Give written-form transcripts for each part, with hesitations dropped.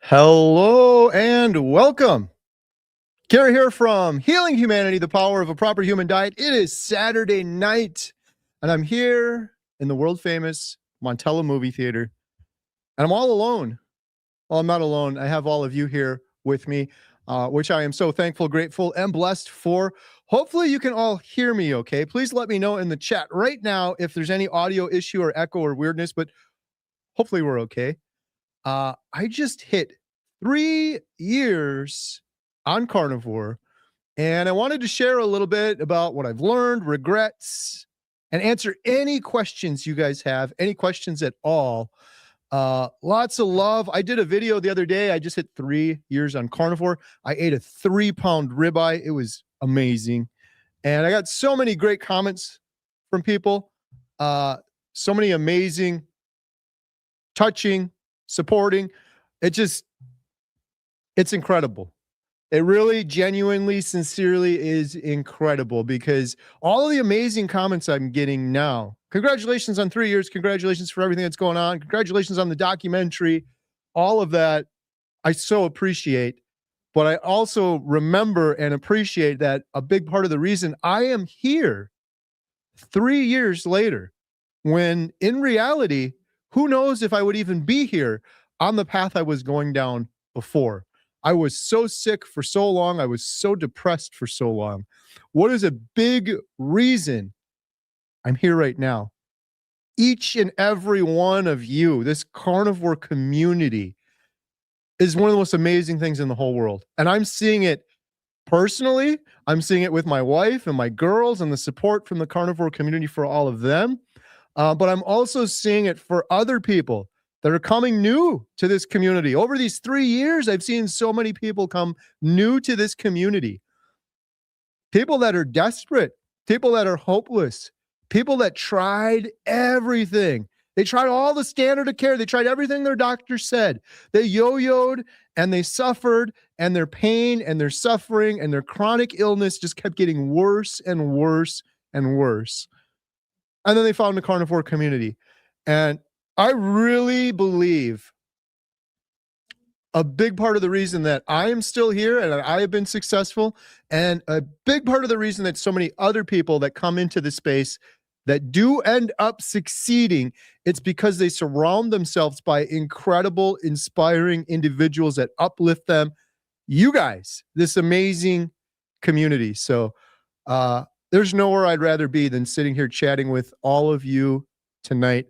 Hello and welcome. Gary here from Healing Humanity, the Power of a Proper Human Diet. It is Saturday night, and I'm here in the world famous Montella movie theater, and I'm all alone. Well, I'm not alone. I have all of you here with me, which I am so thankful, grateful, and blessed for. Hopefully, you can all hear me okay. Please let me know in the chat right now if there's any audio issue or echo or weirdness, but hopefully, we're okay. I just hit 3 years on carnivore, and I wanted to share a little bit about what I've learned, regrets, and answer any questions you guys have, any questions at all. Lots of love. I did a video the other day. I just hit 3 years on carnivore. I ate a 3-pound ribeye. It was amazing. And I got so many great comments from people. So many amazing, touching, supporting. It's incredible. It really genuinely, sincerely is incredible because all of the amazing comments I'm getting now. Congratulations on 3 years. Congratulations for everything that's going on. Congratulations on the documentary. All of that I so appreciate. But I also remember and appreciate that a big part of the reason I am here 3 years later, when in reality, who knows if I would even be here on the path I was going down before. I was so sick for so long. I was so depressed for so long. What is a big reason I'm here right now? Each and every one of you, this carnivore community, is one of the most amazing things in the whole world. And I'm seeing it personally. I'm seeing it with my wife and my girls and the support from the carnivore community for all of them. But I'm also seeing it for other people that are coming new to this community. Over these 3 years, I've seen so many people come new to this community. People that are desperate, people that are hopeless, people that tried everything. They tried all the standard of care. They tried everything their doctor said. They yo-yoed and they suffered, and their pain and their suffering and their chronic illness just kept getting worse and worse and worse. And then they found the carnivore community. And I really believe a big part of the reason that I am still here and I have been successful, and a big part of the reason that so many other people that come into the space that do end up succeeding, it's because they surround themselves by incredible, inspiring individuals that uplift them. You guys, this amazing community. So there's nowhere I'd rather be than sitting here chatting with all of you tonight.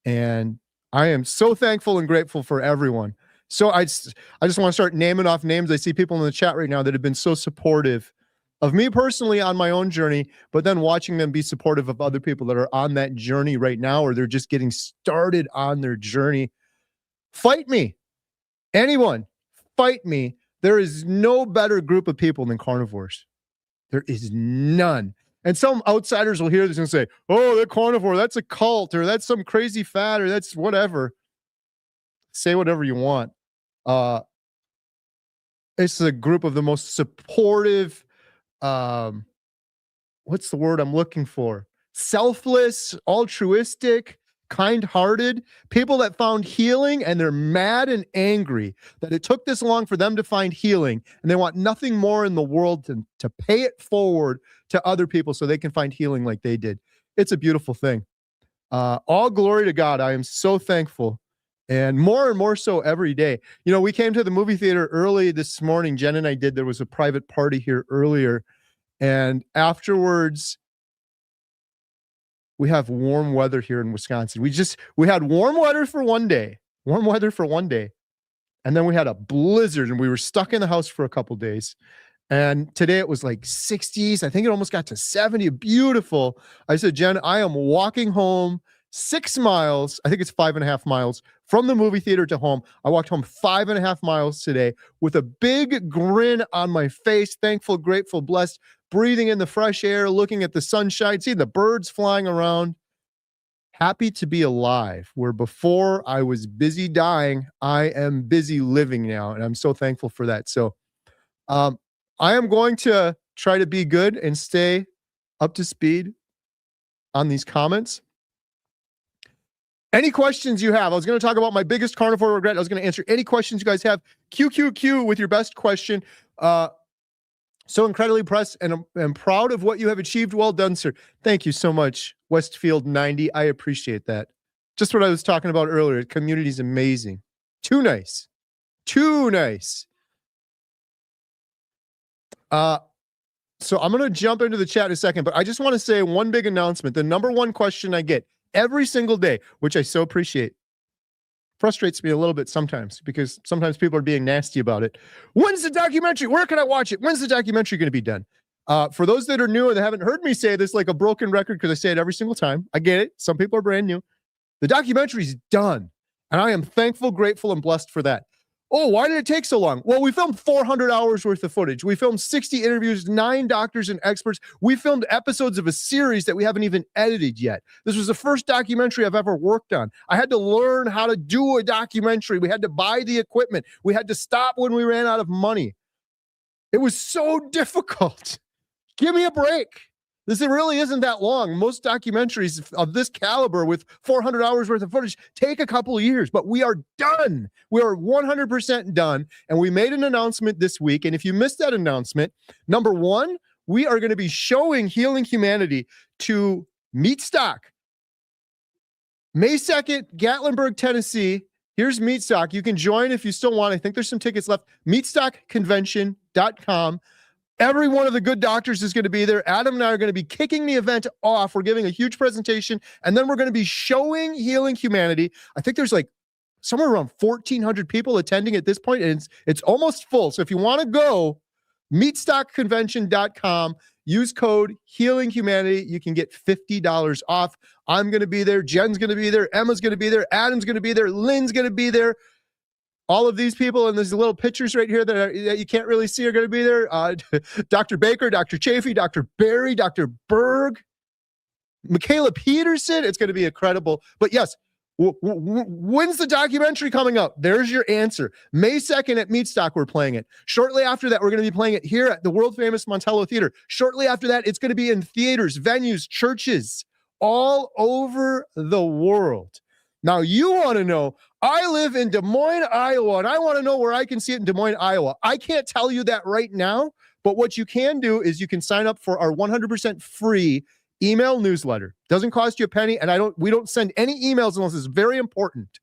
And I am so thankful and grateful for everyone. So I just want to start naming off names. I see people in the chat right now that have been so supportive of me personally on my own journey, but then watching them be supportive of other people that are on that journey right now, or they're just getting started on their journey. Fight me. Anyone, fight me. There is no better group of people than carnivores. There is none. And some outsiders will hear this and say, oh, they're carnivore, that's a cult, or that's some crazy fad, or that's whatever. Say whatever you want. It's a group of the most supportive, what's the word I'm looking for? Selfless, altruistic, kind-hearted people that found healing, and they're mad and angry that it took this long for them to find healing, and they want nothing more in the world to pay it forward to other people so they can find healing like they did. It's a beautiful thing. All glory to God. I am so thankful, and more so every day. You know, we came to the movie theater early this morning. Jen and I did. There was a private party here earlier, and afterwards, we have warm weather here in Wisconsin. We had warm weather for one day, and then we had a blizzard, and we were stuck in the house for a couple days. And today it was like 60s. I think it almost got to 70. Beautiful. I said, Jen, I am walking home 6 miles. I think it's 5.5 miles from the movie theater to home. I walked home 5.5 miles today with a big grin on my face. Thankful, grateful, blessed, breathing in the fresh air, looking at the sunshine, seeing the birds flying around. Happy to be alive. Where before I was busy dying, I am busy living now. And I'm so thankful for that. So, I am going to try to be good and stay up to speed on these comments. Any questions you have? I was going to talk about my biggest carnivore regret. I was going to answer any questions you guys have. QQQ with your best question. So incredibly impressed and I'm proud of what you have achieved. Well done, sir. Thank you so much, Westfield 90. I appreciate that. Just what I was talking about earlier. The community is amazing. Too nice. Too nice. So I'm going to jump into the chat in a second, but I just want to say one big announcement. The number one question I get every single day, which I so appreciate, frustrates me a little bit sometimes because sometimes people are being nasty about it. When's the documentary? Where can I watch it? When's the documentary going to be done? For those that are new and that haven't heard me say this like a broken record, because I say it every single time, I get it. Some people are brand new. The documentary's done, and I am thankful, grateful, and blessed for that. Oh, why did it take so long? Well, we filmed 400 hours worth of footage. We filmed 60 interviews, 9 doctors and experts. We filmed episodes of a series that we haven't even edited yet. This was the first documentary I've ever worked on. I had to learn how to do a documentary. We had to buy the equipment. We had to stop when we ran out of money. It was so difficult. Give me a break. This really isn't that long. Most documentaries of this caliber with 400 hours worth of footage take a couple of years, but we are done. We are 100% done. And we made an announcement this week. And if you missed that announcement, number one, we are going to be showing Healing Humanity to Meat Stock. May 2nd, Gatlinburg, Tennessee. Here's Meat Stock. You can join if you still want. I think there's some tickets left. Meatstockconvention.com. Every one of the good doctors is going to be there. Adam and I are going to be kicking the event off. We're giving a huge presentation, and then we're going to be showing Healing Humanity. I think there's like somewhere around 1,400 people attending at this point, and it's almost full. So if you want to go, meatstockconvention.com, use code Healing Humanity. You can get $50 off. I'm going to be there. Jen's going to be there. Emma's going to be there. Adam's going to be there. Lynn's going to be there. All of these people and these little pictures right here that you can't really see are going to be there. Dr. Baker, Dr. Chafee, Dr. Barry, Dr. Berg, Michaela Peterson. It's going to be incredible. But yes, when's the documentary coming up? There's your answer. May 2nd at Meatstock, we're playing it. Shortly after that, we're going to be playing it here at the world-famous Montello Theater. Shortly after that, it's going to be in theaters, venues, churches, all over the world. Now, you want to know, I live in Des Moines, Iowa, and I want to know where I can see it in Des Moines, Iowa. I can't tell you that right now, but what you can do is you can sign up for our 100% free email newsletter. Doesn't cost you a penny, and we don't send any emails unless it's very important.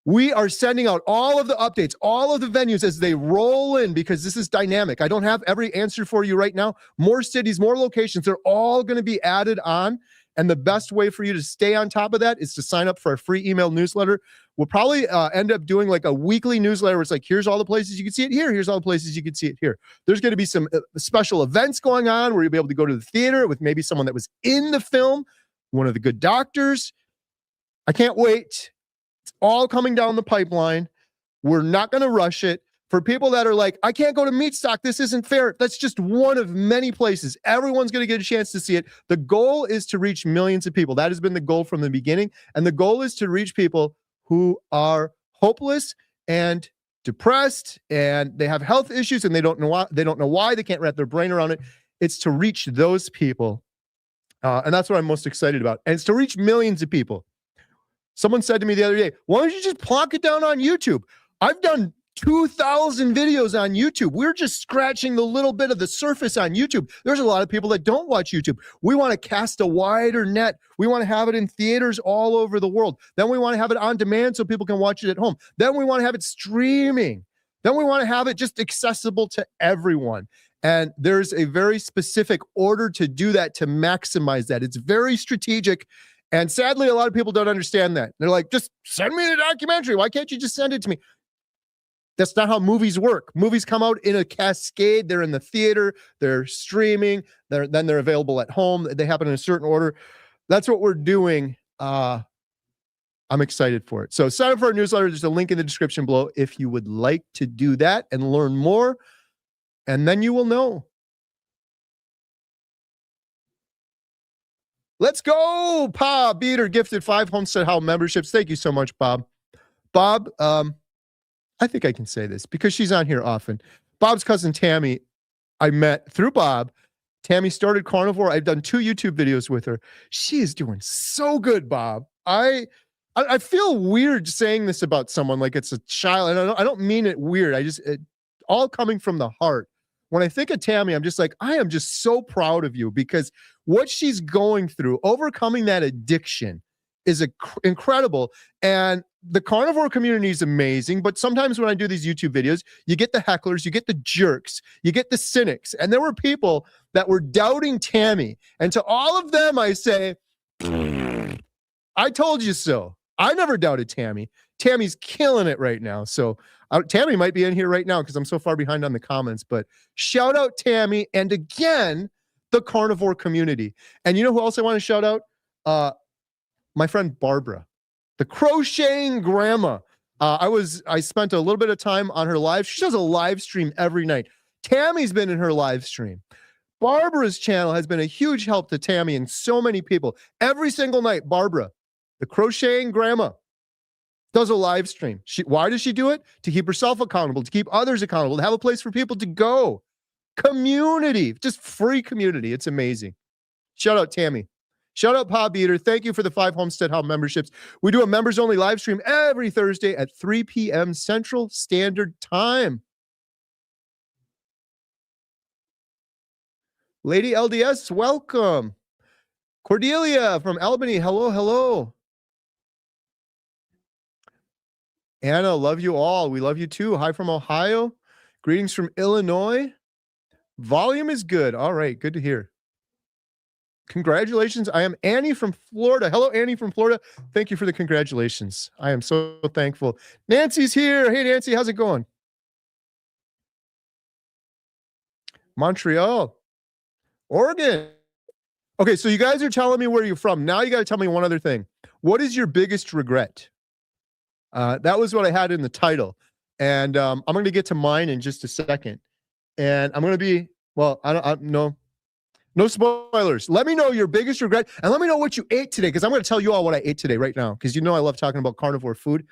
We are sending out all of the updates, all of the venues as they roll in, because this is dynamic. I don't have every answer for you right now. More cities, more locations, they're all going to be added on. And the best way for you to stay on top of that is to sign up for our free email newsletter. We'll probably end up doing like a weekly newsletter where it's like, here's all the places you can see it here. Here's all the places you can see it here. There's going to be some special events going on where you'll be able to go to the theater with maybe someone that was in the film, one of the good doctors. I can't wait. It's all coming down the pipeline. We're not going to rush it. For people that are like, I can't go to Meatstock, this isn't fair. That's just one of many places. Everyone's going to get a chance to see it. The goal is to reach millions of people. That has been the goal from the beginning. And the goal is to reach people who are hopeless and depressed, and they have health issues, and they don't know why. They can't wrap their brain around it. It's to reach those people. And that's what I'm most excited about. And it's to reach millions of people. Someone said to me the other day, why don't you just plonk it down on YouTube? I've done 2,000 videos on YouTube. We're just scratching the little bit of the surface on YouTube. There's a lot of people that don't watch YouTube. We want to cast a wider net. We want to have it in theaters all over the world. Then we want to have it on demand so people can watch it at home. Then we want to have it streaming. Then we want to have it just accessible to everyone. And there's a very specific order to do that, to maximize that. It's very strategic. And sadly, a lot of people don't understand that. They're like, just send me the documentary. Why can't you just send it to me? That's not how movies work. Movies come out in a cascade. They're in the theater. They're streaming. Then they're available at home. They happen in a certain order. That's what we're doing. I'm excited for it. So sign up for our newsletter. There's a link in the description below if you would like to do that and learn more. And then you will know. Let's go. Bob Beater gifted 5 HomesteadHow memberships. Thank you so much, Bob. Bob, I think I can say this because she's on here often. Bob's cousin Tammy, I met through Bob. Tammy started Carnivore. I've done 2 YouTube videos with her. She is doing so good, Bob. I I feel weird saying this about someone like it's a child, and I don't mean it weird. All coming from the heart. When I think of Tammy, I'm just like, I am just so proud of you because what she's going through, overcoming that addiction, is incredible. And the carnivore community is amazing, but sometimes when I do these YouTube videos, you get the hecklers, you get the jerks, you get the cynics, and there were people that were doubting Tammy. And to all of them, I say, I told you so. I never doubted Tammy. Tammy's killing it right now. So Tammy might be in here right now because I'm so far behind on the comments, but shout out Tammy. And again, the carnivore community. And you know who else I want to shout out? My friend Barbara, the crocheting grandma. I spent a little bit of time on her live. She does a live stream every night. Tammy's been in her live stream. Barbara's channel has been a huge help to Tammy and so many people. Every single night, Barbara, the crocheting grandma, does a live stream. Why does she do it? To keep herself accountable, to keep others accountable, to have a place for people to go. Community, just free community. It's amazing. Shout out Tammy. Shout out Pop Eater. Thank you for the 5 HomesteadHow memberships. We do a members-only live stream every Thursday at 3 p.m. Central Standard Time. Lady LDS, welcome. Cordelia from Albany, hello, hello. Anna, love you all. We love you too. Hi from Ohio. Greetings from Illinois. Volume is good. All right, good to hear. Congratulations. I am Annie from Florida. Hello, Annie from Florida. Thank you for the congratulations. I am so thankful. Nancy's here. Hey, Nancy, how's it going? Montreal. Oregon. Okay, so you guys are telling me where you're from. Now you got to tell me one other thing. What is your biggest regret? That was what I had in the title. And I'm going to get to mine in just a second. And I'm going to be, well, no spoilers. Let me know your biggest regret. And let me know what you ate today, because I'm going to tell you all what I ate today right now, because you know I love talking about carnivore food.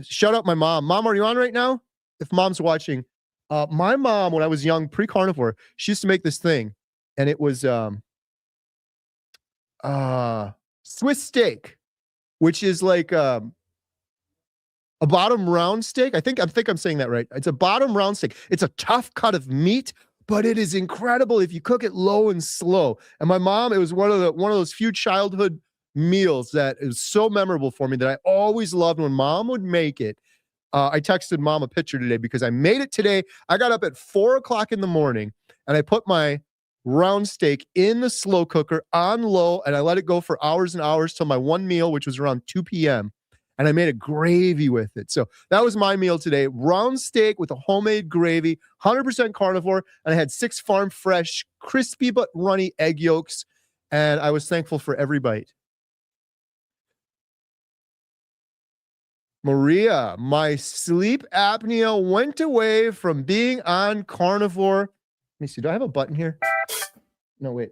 Shout out my mom. Mom, are you on right now? If mom's watching. My mom, when I was young, pre-carnivore, she used to make this thing. And it was Swiss steak, which is like a bottom round steak. I think I'm saying that right. It's a bottom round steak. It's a tough cut of meat, but it is incredible if you cook it low and slow. And my mom, it was one of those few childhood meals that is so memorable for me that I always loved when mom would make it. I texted mom a picture today because I made it today. I got up at 4:00 in the morning and I put my round steak in the slow cooker on low, and I let it go for hours and hours till my one meal, which was around 2 p.m. And I made a gravy with it. So that was my meal today. Round steak with a homemade gravy, 100% carnivore. And I had 6 farm fresh, crispy but runny egg yolks. And I was thankful for every bite. Maria, my sleep apnea went away from being on carnivore. Let me see. Do I have a button here? No, wait.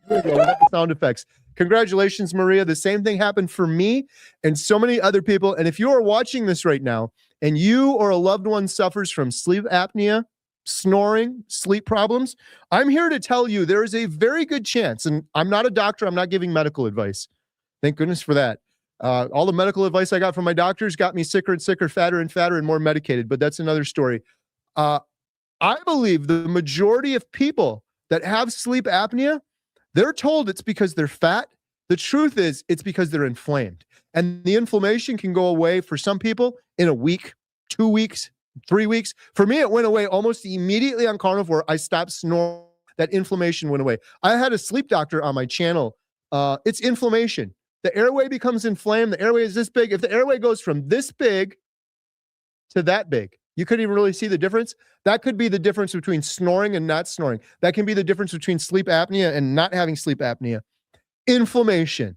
There we go. We got the sound effects. Congratulations, Maria. The same thing happened for me and so many other people. And if you are watching this right now and you or a loved one suffers from sleep apnea, snoring, sleep problems, I'm here to tell you there is a very good chance, and I'm not a doctor, I'm not giving medical advice. Thank goodness for that. All the medical advice I got from my doctors got me sicker and sicker, fatter and fatter, and more medicated, but that's another story. I believe the majority of people that have sleep apnea, they're told it's because they're fat. The truth is it's because they're inflamed. And the inflammation can go away for some people in a week, 2 weeks, 3 weeks. For me, it went away almost immediately on carnivore. I stopped snoring. That inflammation went away. I had a sleep doctor on my channel. It's inflammation. The airway becomes inflamed. The airway is this big. If the airway goes from this big to that big, you couldn't even really see the difference. That could be the difference between snoring and not snoring. That can be the difference between sleep apnea and not having sleep apnea. Inflammation,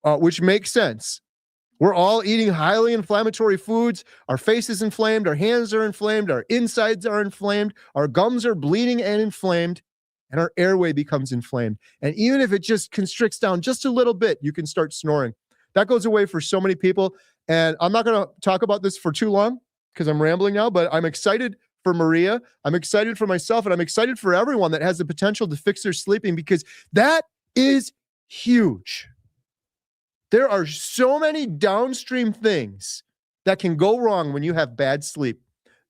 which makes sense. We're all eating highly inflammatory foods. Our face is inflamed. Our hands are inflamed. Our insides are inflamed. Our gums are bleeding and inflamed. And our airway becomes inflamed. And even if it just constricts down just a little bit, you can start snoring. That goes away for so many people. And I'm not going to talk about this for too long because I'm rambling now, but I'm excited for Maria. I'm excited for myself, and I'm excited for everyone that has the potential to fix their sleeping, because that is huge. There are so many downstream things that can go wrong when you have bad sleep.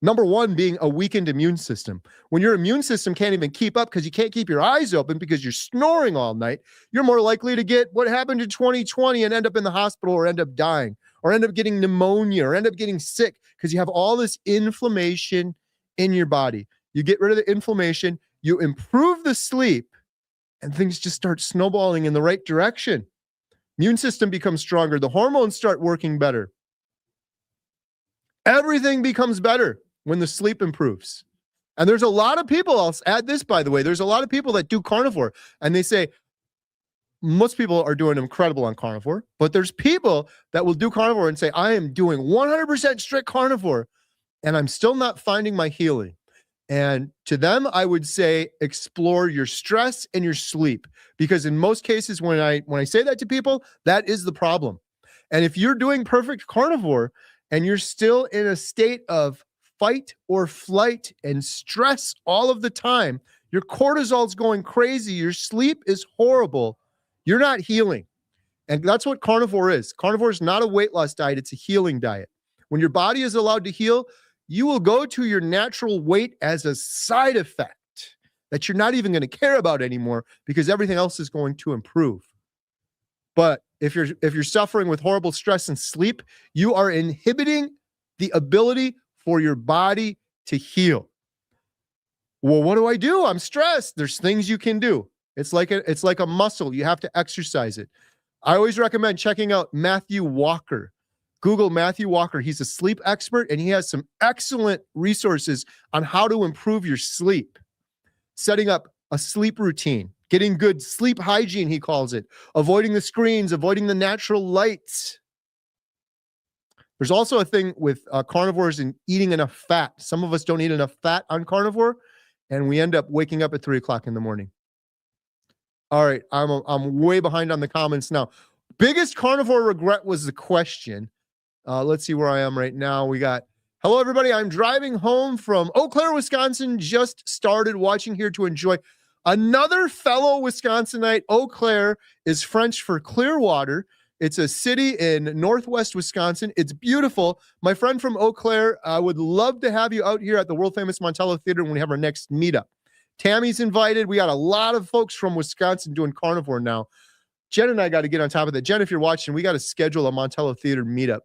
Number one being a weakened immune system. When your immune system can't even keep up because you can't keep your eyes open because you're snoring all night, you're more likely to get what happened in 2020 and end up in the hospital or end up dying or end up getting pneumonia or end up getting sick because you have all this inflammation in your body. You get rid of the inflammation, you improve the sleep, and things just start snowballing in the right direction. Immune system becomes stronger. The hormones start working better. Everything becomes better when the sleep improves. And there's a lot of people, I'll add this, by the way, there's a lot of people that do carnivore and they say, most people are doing incredible on carnivore, but there's people that will do carnivore and say, I am doing 100% strict carnivore and I'm still not finding my healing. And to them, I would say explore your stress and your sleep, because in most cases, when I say that to people, that is the problem. And if you're doing perfect carnivore and you're still in a state of fight or flight and stress all of the time, your cortisol's going crazy, your sleep is horrible, you're not healing. And that's what carnivore is. Carnivore is not a weight loss diet, it's a healing diet. When your body is allowed to heal, you will go to your natural weight as a side effect that you're not even going to care about anymore because everything else is going to improve. But if you're suffering with horrible stress and sleep, you are inhibiting the ability for your body to heal. Well, what do? I'm stressed. There's things you can do. It's like a muscle. You have to exercise it. I always recommend checking out Matthew Walker. Google Matthew Walker. He's a sleep expert, and he has some excellent resources on how to improve your sleep. Setting up a sleep routine, getting good sleep hygiene, he calls it, avoiding the screens, avoiding the natural lights. There's also a thing with carnivores and eating enough fat. Some of us don't eat enough fat on carnivore, and we end up waking up at 3 o'clock in the morning. All right, I'm way behind on the comments now. Biggest carnivore regret was the question. Let's see where I am right now. We got, hello, everybody. I'm driving home from Eau Claire, Wisconsin. Just started watching here to enjoy. Another fellow Wisconsinite. Eau Claire is French for Clearwater. It's a city in northwest Wisconsin. It's beautiful. My friend from Eau Claire, I would love to have you out here at the world-famous Montello Theater when we have our next meetup. Tammy's invited. We got a lot of folks from Wisconsin doing carnivore now. Jen and I got to get on top of that. Jen, if you're watching, we got to schedule a Montello Theater meetup.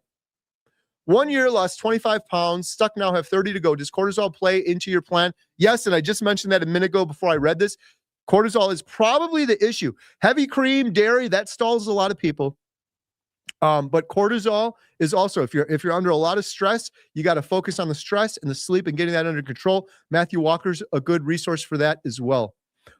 1 year, lost 25 pounds, stuck now, have 30 to go. Does cortisol play into your plan? Yes, and I just mentioned that a minute ago before I read this. Cortisol is probably the issue. Heavy cream, dairy, that stalls a lot of people. But cortisol is also, if you're under a lot of stress, you got to focus on the stress and the sleep and getting that under control. Matthew Walker's a good resource for that as well.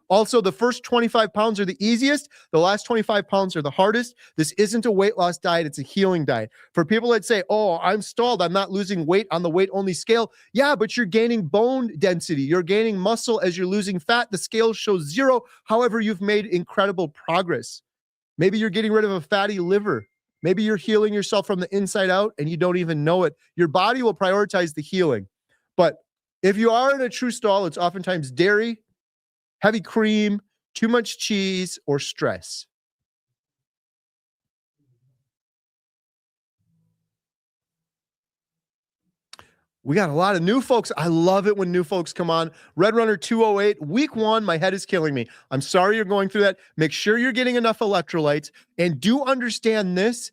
Also, the first 25 pounds are the easiest. The last 25 pounds are the hardest. This isn't a weight loss diet. It's a healing diet. For people that say, oh, I'm stalled, I'm not losing weight on the weight-only scale. Yeah, but you're gaining bone density. You're gaining muscle as you're losing fat. The scale shows 0. However, you've made incredible progress. Maybe you're getting rid of a fatty liver. Maybe you're healing yourself from the inside out and you don't even know it. Your body will prioritize the healing. But if you are in a true stall, it's oftentimes dairy, heavy cream, too much cheese, or stress. We got a lot of new folks. I love it when new folks come on. Red Runner 208, week 1, my head is killing me. I'm sorry you're going through that. Make sure you're getting enough electrolytes. And do understand this.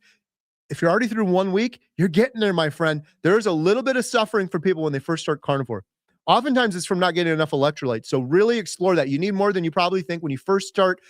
If you're already through 1 week, you're getting there, my friend. There's a little bit of suffering for people when they first start carnivore. Oftentimes it's from not getting enough electrolytes. So really explore that. You need more than you probably think when you first start,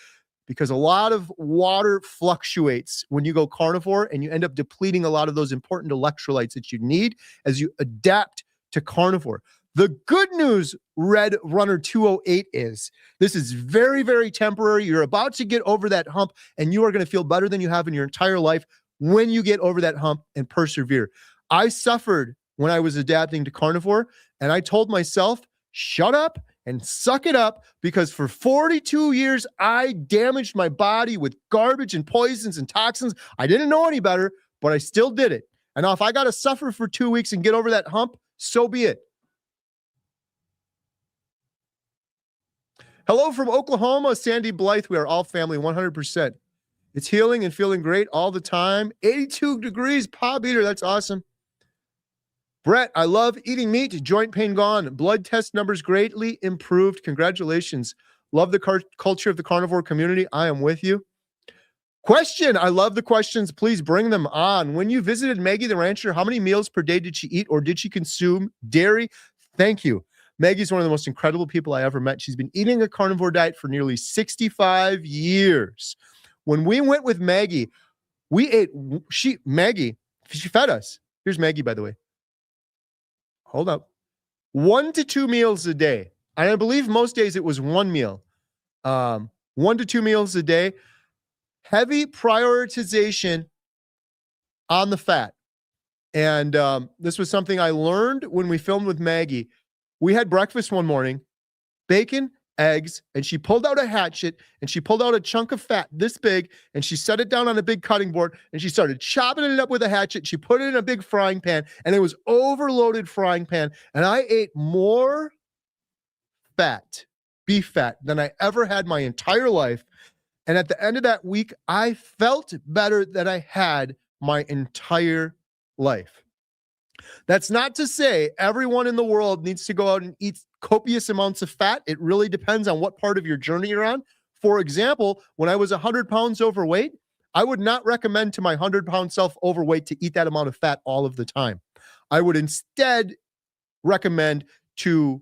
because a lot of water fluctuates when you go carnivore and you end up depleting a lot of those important electrolytes that you need as you adapt to carnivore. The good news, Red Runner 208, is this is very, very temporary. You're about to get over that hump and you are going to feel better than you have in your entire life when you get over that hump and persevere. I suffered when I was adapting to carnivore, and I told myself, shut up and suck it up, because for 42 years, I damaged my body with garbage and poisons and toxins. I didn't know any better, but I still did it. And now if I got to suffer for 2 weeks and get over that hump, so be it. Hello from Oklahoma, Sandy Blythe. We are all family, 100%. It's healing and feeling great all the time. 82 degrees, Pop Eater. That's awesome. Brett, I love eating meat. Joint pain gone. Blood test numbers greatly improved. Congratulations. Love the culture of the carnivore community. I am with you. Question. I love the questions. Please bring them on. When you visited Maggie the Rancher, how many meals per day did she eat, or did she consume dairy? Thank you. Maggie's one of the most incredible people I ever met. She's been eating a carnivore diet for nearly 65 years. When we went with Maggie, Maggie fed us. Here's Maggie, by the way. Hold up. 1 to 2 meals a day. And I believe most days it was one meal. 1 to 2 meals a day. Heavy prioritization on the fat. And this was something I learned when we filmed with Maggie. We had breakfast one morning, bacon, eggs, and she pulled out a hatchet and she pulled out a chunk of fat this big and she set it down on a big cutting board and she started chopping it up with a hatchet. She put it in a big frying pan and it was overloaded frying pan. And I ate more fat, beef fat, than I ever had my entire life. And at the end of that week, I felt better than I had my entire life. That's not to say everyone in the world needs to go out and eat copious amounts of fat. It really depends on what part of your journey you're on. For example, when I was 100 pounds overweight, I would not recommend to my 100-pound self overweight to eat that amount of fat all of the time. I would instead recommend to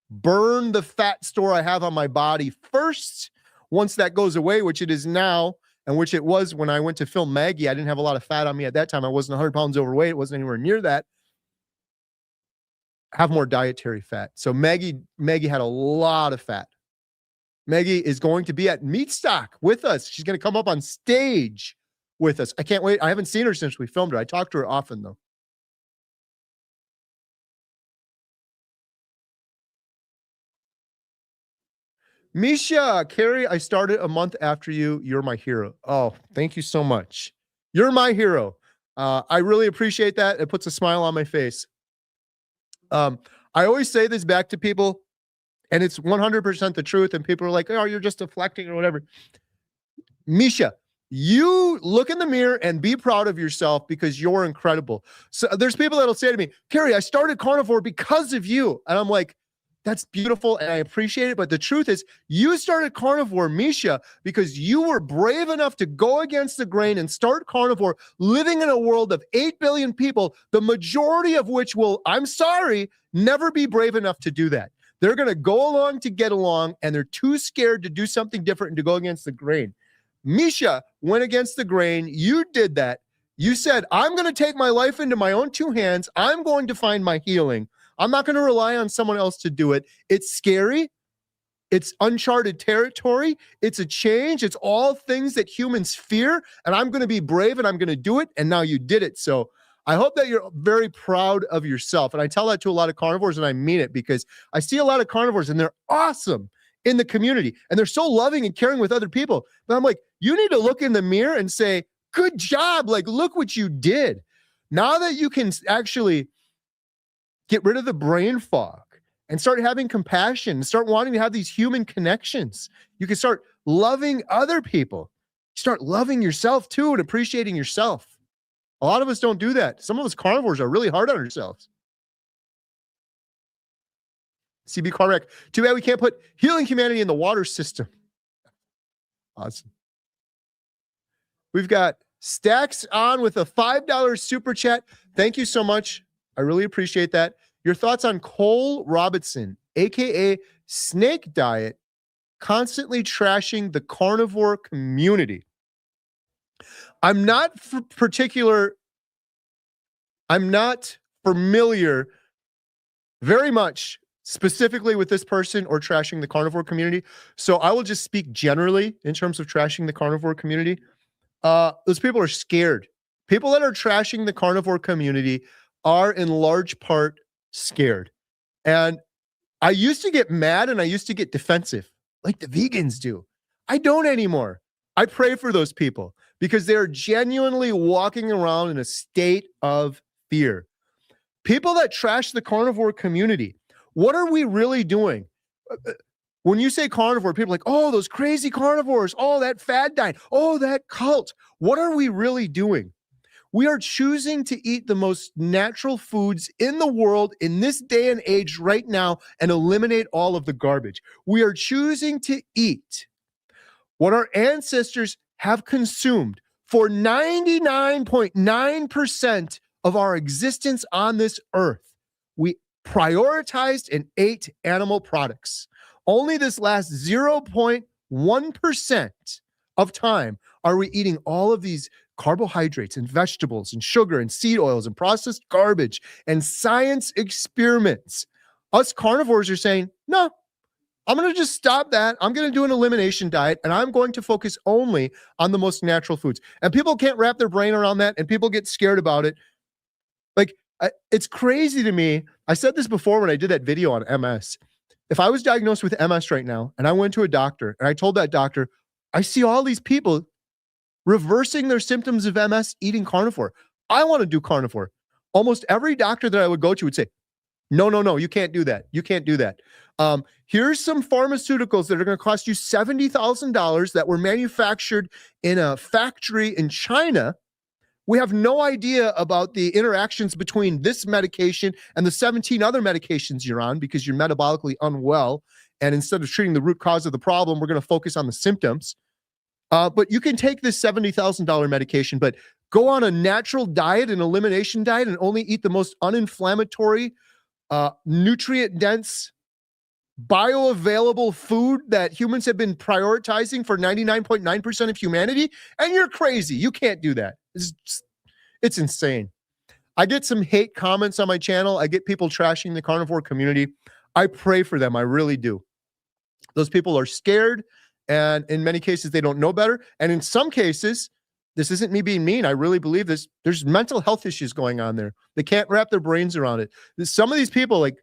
burn the fat store I have on my body first. Once that goes away, which it is now, and which it was when I went to film Maggie, I didn't have a lot of fat on me at that time. I wasn't 100 pounds overweight. It wasn't anywhere near that. Have more dietary fat. So Maggie had a lot of fat. Maggie is going to be at Meatstock with us. She's going to come up on stage with us. I can't wait. I haven't seen her since we filmed her. I talk to her often, though. Misha, Carrie, I started a month after you. You're my hero. Oh, thank you so much. You're my hero. I really appreciate that. It puts a smile on my face. I always say this back to people, and it's 100% the truth. And people are like, oh, you're just deflecting or whatever. Misha, you look in the mirror and be proud of yourself because you're incredible. So there's people that'll say to me, Carrie, I started carnivore because of you. And I'm like, that's beautiful and I appreciate it. But the truth is, you started carnivore, Misha, because you were brave enough to go against the grain and start carnivore, living in a world of 8 billion people, the majority of which will, I'm sorry, never be brave enough to do that. They're going to go along to get along, and they're too scared to do something different and to go against the grain. Misha went against the grain. You did that. You said, I'm going to take my life into my own two hands. I'm going to find my healing. I'm not going to rely on someone else to do it. It's scary. It's uncharted territory. It's a change. It's all things that humans fear. And I'm going to be brave and I'm going to do it. And now you did it. So I hope that you're very proud of yourself. And I tell that to a lot of carnivores, and I mean it, because I see a lot of carnivores and they're awesome in the community and they're so loving and caring with other people. But I'm like, you need to look in the mirror and say, good job. Like, look what you did. Now that you can actually get rid of the brain fog and start having compassion and start wanting to have these human connections, you can start loving other people. Start loving yourself too and appreciating yourself. A lot of us don't do that. Some of us carnivores are really hard on ourselves. CB Carwreck, too bad we can't put healing humanity in the water system. Awesome. We've got Stacks on with a $5 super chat. Thank you so much. I really appreciate that. Your thoughts on Cole Robinson, aka Snake Diet, constantly trashing the carnivore community. I'm not familiar very much specifically with this person or trashing the carnivore community. So I will just speak generally in terms of trashing the carnivore community. Those people are scared. People that are trashing the carnivore community are in large part scared. And I used to get mad and I used to get defensive like the vegans do. I don't anymore. I pray for those people because they're genuinely walking around in a state of fear. People that trash the carnivore community, what are we really doing? When you say carnivore, people are like, oh, those crazy carnivores, oh, that fad diet, oh, that cult. What are we really doing? We are choosing to eat the most natural foods in the world in this day and age right now and eliminate all of the garbage. We are choosing to eat what our ancestors have consumed for 99.9% of our existence on this earth. We prioritized and ate animal products. Only this last 0.1% of time are we eating all of these carbohydrates and vegetables and sugar and seed oils and processed garbage and science experiments. Us carnivores are saying, no, I'm going to just stop that. I'm going to do an elimination diet, and I'm going to focus only on the most natural foods. And people can't wrap their brain around that, and people get scared about it. Like, it's crazy to me. I said this before when I did that video on MS. If I was diagnosed with MS right now, and I went to a doctor, and I told that doctor, I see all these people reversing their symptoms of MS eating carnivore. I want to do carnivore. Almost every doctor that I would go to would say, no, you can't do that. You can't do that. Here's some pharmaceuticals that are going to cost you $70,000 that were manufactured in a factory in China. We have no idea about the interactions between this medication and the 17 other medications you're on because you're metabolically unwell. And instead of treating the root cause of the problem, we're going to focus on the symptoms. But you can take this $70,000 medication, but go on a natural diet, an elimination diet, and only eat the most uninflammatory, nutrient-dense, bioavailable food that humans have been prioritizing for 99.9% of humanity, and you're crazy. You can't do that. It's insane. I get some hate comments on my channel. I get people trashing the carnivore community. I pray for them. I really do. Those people are scared, and in many cases, they don't know better. And in some cases, this isn't me being mean. I really believe this. There's mental health issues going on there. They can't wrap their brains around it. Some of these people, like,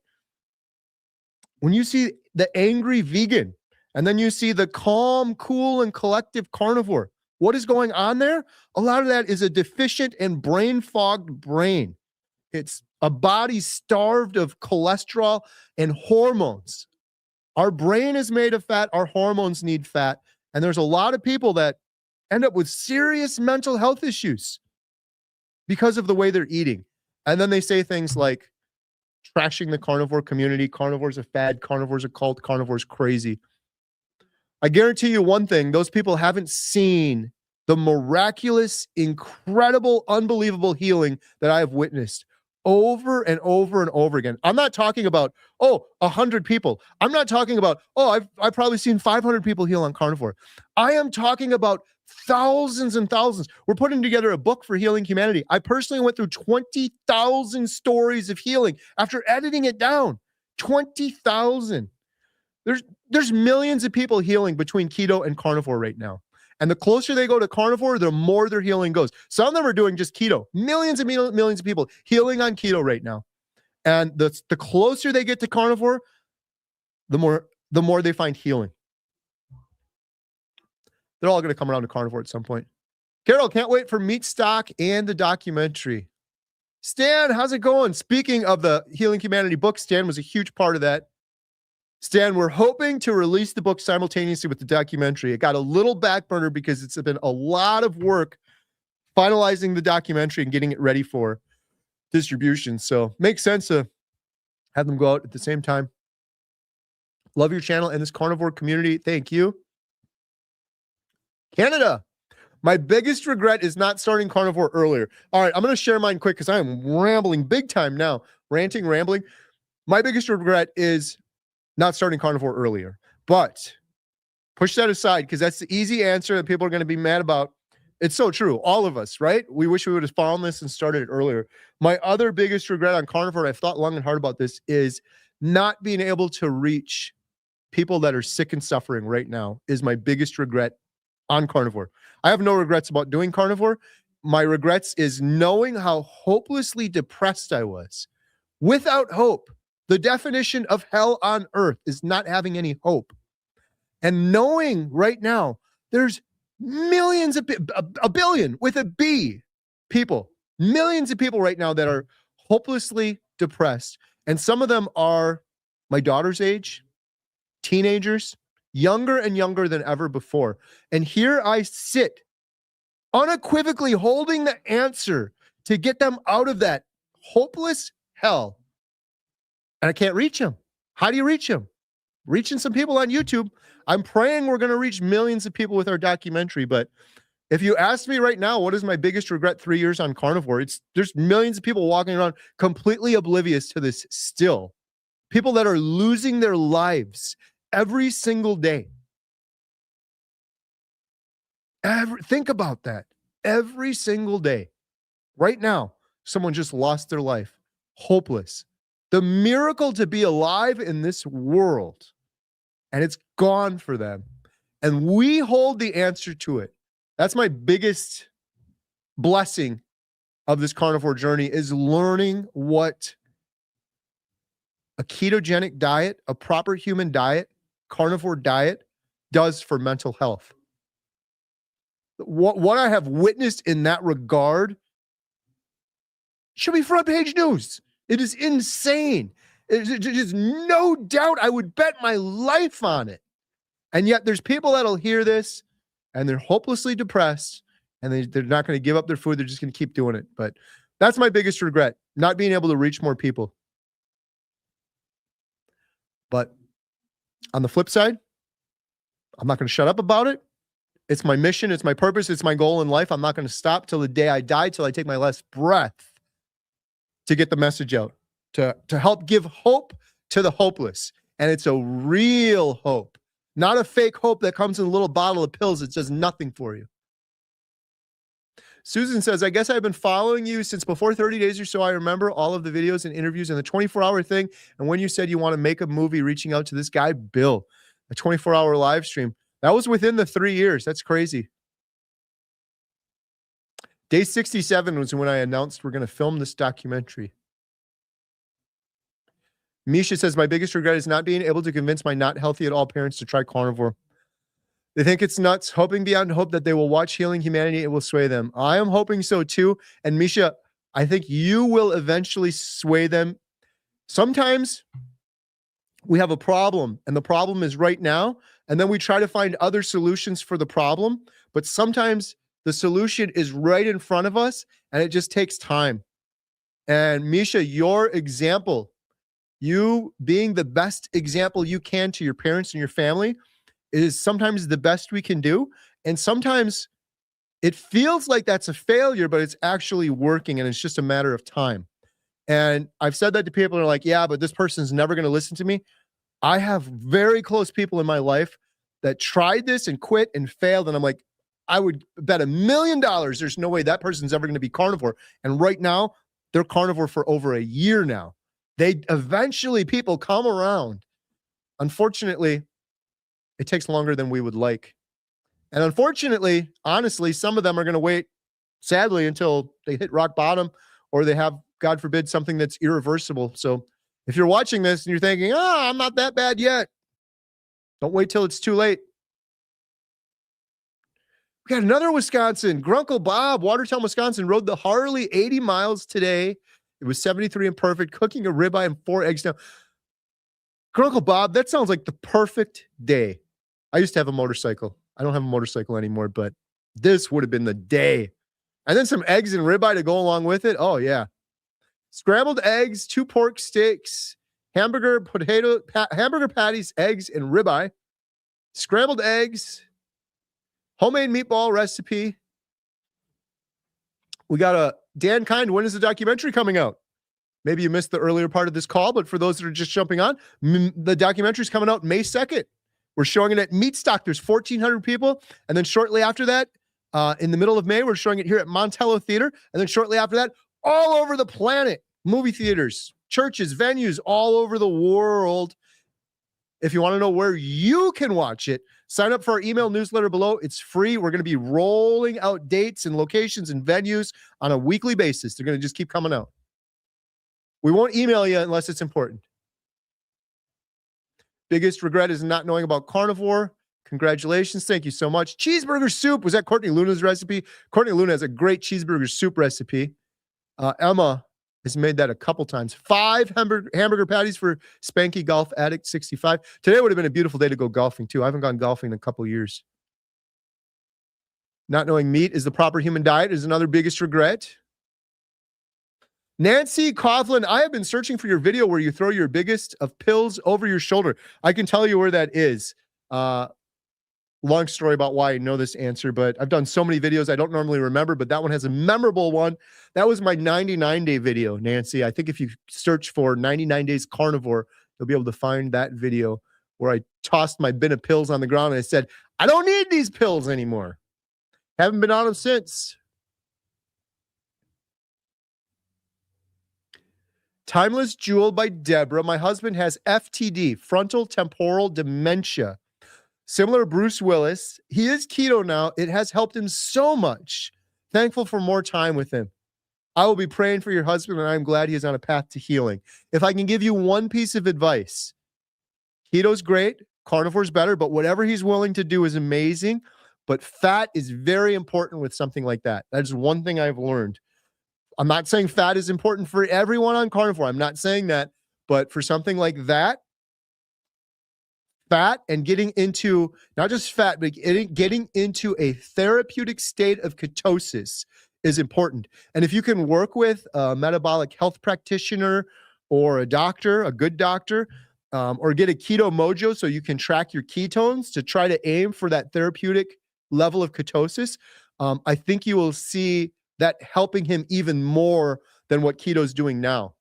when you see the angry vegan, and then you see the calm, cool, and collective carnivore, what is going on there? A lot of that is a deficient and brain-fogged brain. It's a body starved of cholesterol and hormones. Our brain is made of fat. Our hormones need fat. And there's a lot of people that end up with serious mental health issues because of the way they're eating. And then they say things like trashing the carnivore community. Carnivore's a fad. Carnivore's a cult. Carnivore's crazy. I guarantee you one thing. Those people haven't seen the miraculous, incredible, unbelievable healing that I have witnessed over and over and over again. I'm not talking about, 100 people. I'm not talking about, I've probably seen 500 people heal on carnivore. I am talking about thousands and thousands. We're putting together a book for healing humanity. I personally went through 20,000 stories of healing after editing it down. 20,000. There's millions of people healing between keto and carnivore right now. And the closer they go to carnivore, the more their healing goes. Some of them are doing just keto. Millions and millions of people healing on keto right now. And the closer they get to carnivore, the more they find healing. They're all going to come around to carnivore at some point. Carol, can't wait for Meat Stock and the documentary. Stan, how's it going? Speaking of the Healing Humanity book, Stan was a huge part of that. Stan, we're hoping to release the book simultaneously with the documentary. It got a little back burner because it's been a lot of work finalizing the documentary and getting it ready for distribution. So makes sense to have them go out at the same time. Love your channel and this carnivore community. Thank you. Canada, my biggest regret is not starting carnivore earlier. All right, I'm going to share mine quick because I am rambling big time now. Rambling. My biggest regret is not starting carnivore earlier. But push that aside because that's the easy answer that people are going to be mad about. It's so true. All of us, right? We wish we would have found this and started it earlier. My other biggest regret on carnivore, I've thought long and hard about this, is not being able to reach people that are sick and suffering right now is my biggest regret on carnivore. I have no regrets about doing carnivore. My regrets is knowing how hopelessly depressed I was. Without hope. The definition of hell on earth is not having any hope. And knowing right now, there's millions of, a billion with a B people, millions of people right now that are hopelessly depressed. And some of them are my daughter's age, teenagers, younger and younger than ever before. And here I sit, unequivocally holding the answer to get them out of that hopeless hell. And I can't reach them. How do you reach them? Reaching some people on YouTube. I'm praying we're going to reach millions of people with our documentary. But if you ask me right now, what is my biggest regret 3 years on carnivore? There's millions of people walking around completely oblivious to this still. People that are losing their lives every single day. Think about that. Every single day. Right now, someone just lost their life. Hopeless. The miracle to be alive in this world. And it's gone for them. And we hold the answer to it. That's my biggest blessing of this carnivore journey, is learning what a ketogenic diet, a proper human diet, carnivore diet does for mental health. What I have witnessed in that regard should be front page news. It is insane. There's no doubt. I would bet my life on it. And yet there's people that'll hear this and they're hopelessly depressed and they're not going to give up their food. They're just going to keep doing it. But that's my biggest regret, not being able to reach more people. But on the flip side, I'm not going to shut up about it. It's my mission. It's my purpose. It's my goal in life. I'm not going to stop till the day I die, till I take my last breath, to get the message out, to help give hope to the hopeless. And it's a real hope, not a fake hope that comes in a little bottle of pills that does nothing for you. Susan says, I guess I've been following you since before 30 days or so. I remember all of the videos and interviews and the 24-hour thing. And when you said you want to make a movie, reaching out to this guy, Bill, a 24-hour live stream. That was within the 3 years. That's crazy. Day 67 was when I announced we're going to film this documentary. Misha says, my biggest regret is not being able to convince my not healthy at all parents to try carnivore. They think it's nuts, hoping beyond hope that they will watch Healing Humanity. It will sway them. I am hoping so too. And Misha, I think you will eventually sway them. Sometimes we have a problem, and the problem is right now, and then we try to find other solutions for the problem. But sometimes the solution is right in front of us, and it just takes time. And Misha, your example, you being the best example you can to your parents and your family, is sometimes the best we can do. And sometimes it feels like that's a failure, but it's actually working, and it's just a matter of time. And I've said that to people who are like, yeah, but this person's never going to listen to me. I have very close people in my life that tried this and quit and failed. And I'm like, I would bet $1 million there's no way that person's ever going to be carnivore. And right now, they're carnivore for over a year now. People come around. Unfortunately, it takes longer than we would like. And unfortunately, honestly, some of them are going to wait, sadly, until they hit rock bottom, or they have, God forbid, something that's irreversible. So if you're watching this and you're thinking, I'm not that bad yet, don't wait till it's too late. We got another Wisconsin. Grunkle Bob, Watertown, Wisconsin, rode the Harley 80 miles today. It was 73 and perfect, cooking a ribeye and 4 eggs now. Grunkle Bob, that sounds like the perfect day. I used to have a motorcycle. I don't have a motorcycle anymore, but this would have been the day. And then some eggs and ribeye to go along with it. Oh, yeah. Scrambled eggs, 2 pork sticks, hamburger patties, eggs, and ribeye. Scrambled eggs, homemade meatball recipe. We got a Dan Kind. When is the documentary coming out? Maybe you missed the earlier part of this call, but for those that are just jumping on, the documentary is coming out May 2nd. We're showing it at Meatstock. There's 1,400 people. And then shortly after that, in the middle of May, we're showing it here at Montello Theater. And then shortly after that, all over the planet, movie theaters, churches, venues, all over the world. If you want to know where you can watch it, sign up for our email newsletter below. It's free. We're going to be rolling out dates and locations and venues on a weekly basis. They're going to just keep coming out. We won't email you unless it's important. Biggest regret is not knowing about carnivore. Congratulations. Thank you so much. Cheeseburger soup. Was that Courtney Luna's recipe? Courtney Luna has a great cheeseburger soup recipe. Emma has made that a couple times. 5 hamburger patties for Spanky Golf Addict 65. Today would have been a beautiful day to go golfing too. I haven't gone golfing in a couple years. Not knowing meat is the proper human diet is another biggest regret. Nancy Coughlin, I have been searching for your video where you throw your biggest of pills over your shoulder. I can tell you where that is. Long story about why I know this answer, but I've done so many videos I don't normally remember, but that one has a memorable one. That was my 99-day video, Nancy. I think if you search for 99 Days Carnivore, you'll be able to find that video where I tossed my bin of pills on the ground and I said, I don't need these pills anymore. Haven't been on them since. Timeless Jewel by Deborah. My husband has FTD, frontal temporal dementia. Similar to Bruce Willis. He is keto now. It has helped him so much. Thankful for more time with him. I will be praying for your husband, and I'm glad he is on a path to healing. If I can give you one piece of advice, keto's great, carnivore's better, but whatever he's willing to do is amazing. But fat is very important with something like that. That is one thing I've learned. I'm not saying fat is important for everyone on carnivore. I'm not saying that. But for something like that, fat and getting into, not just fat, but getting into a therapeutic state of ketosis is important. And if you can work with a metabolic health practitioner or a doctor, a good doctor, or get a keto mojo so you can track your ketones to try to aim for that therapeutic level of ketosis, I think you will see that helping him even more than what keto is doing now.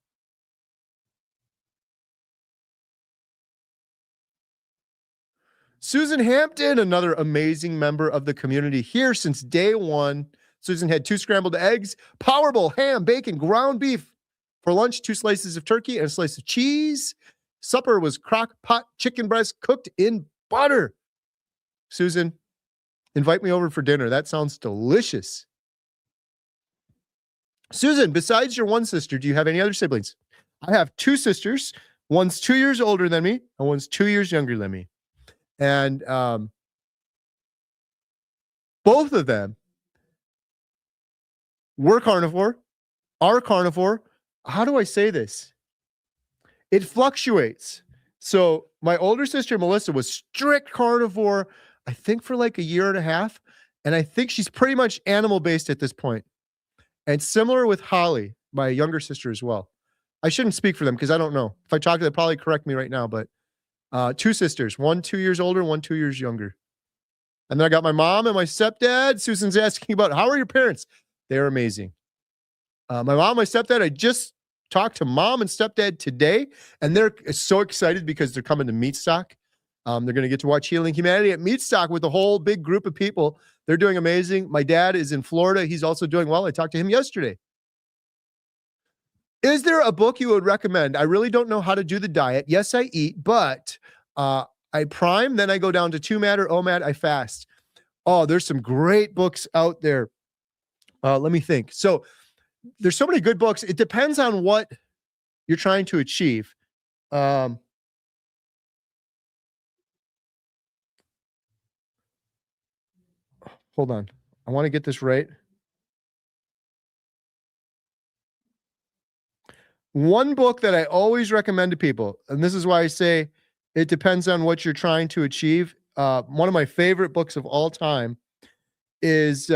Susan Hampton, another amazing member of the community here since day one. Susan had 2 scrambled eggs, Powerball, ham, bacon, ground beef. For lunch, 2 slices of turkey and a slice of cheese. Supper was crock pot chicken breast cooked in butter. Susan, invite me over for dinner. That sounds delicious. Susan, besides your one sister, do you have any other siblings? I have 2 sisters. One's 2 years older than me, and one's 2 years younger than me. And both of them were carnivore, are carnivore. How do I say this? It fluctuates. So my older sister, Melissa, was strict carnivore, I think for like a year and a half. And I think she's pretty much animal-based at this point. And similar with Holly, my younger sister as well. I shouldn't speak for them because I don't know. If I talk to them, they'll probably correct me right now, but 2 sisters, one 2 years older, one 2 years younger. And then I got my mom and my stepdad. Susan's asking about, how are your parents? They're amazing. My mom and my stepdad, I just talked to mom and stepdad today, and they're so excited because they're coming to Meatstock. They're going to get to watch Healing Humanity at Meatstock with a whole big group of people. They're doing amazing. My dad is in Florida. He's also doing well. I talked to him yesterday. Is there a book you would recommend? I really don't know how to do the diet. Yes, I eat, but I prime, then I go down to 2MAD or OMAD, I fast. Oh, there's some great books out there. Let me think. So there's so many good books. It depends on what you're trying to achieve. Hold on. I want to get this right. One book that I always recommend to people, and this is why I say it depends on what you're trying to achieve. One of my favorite books of all time is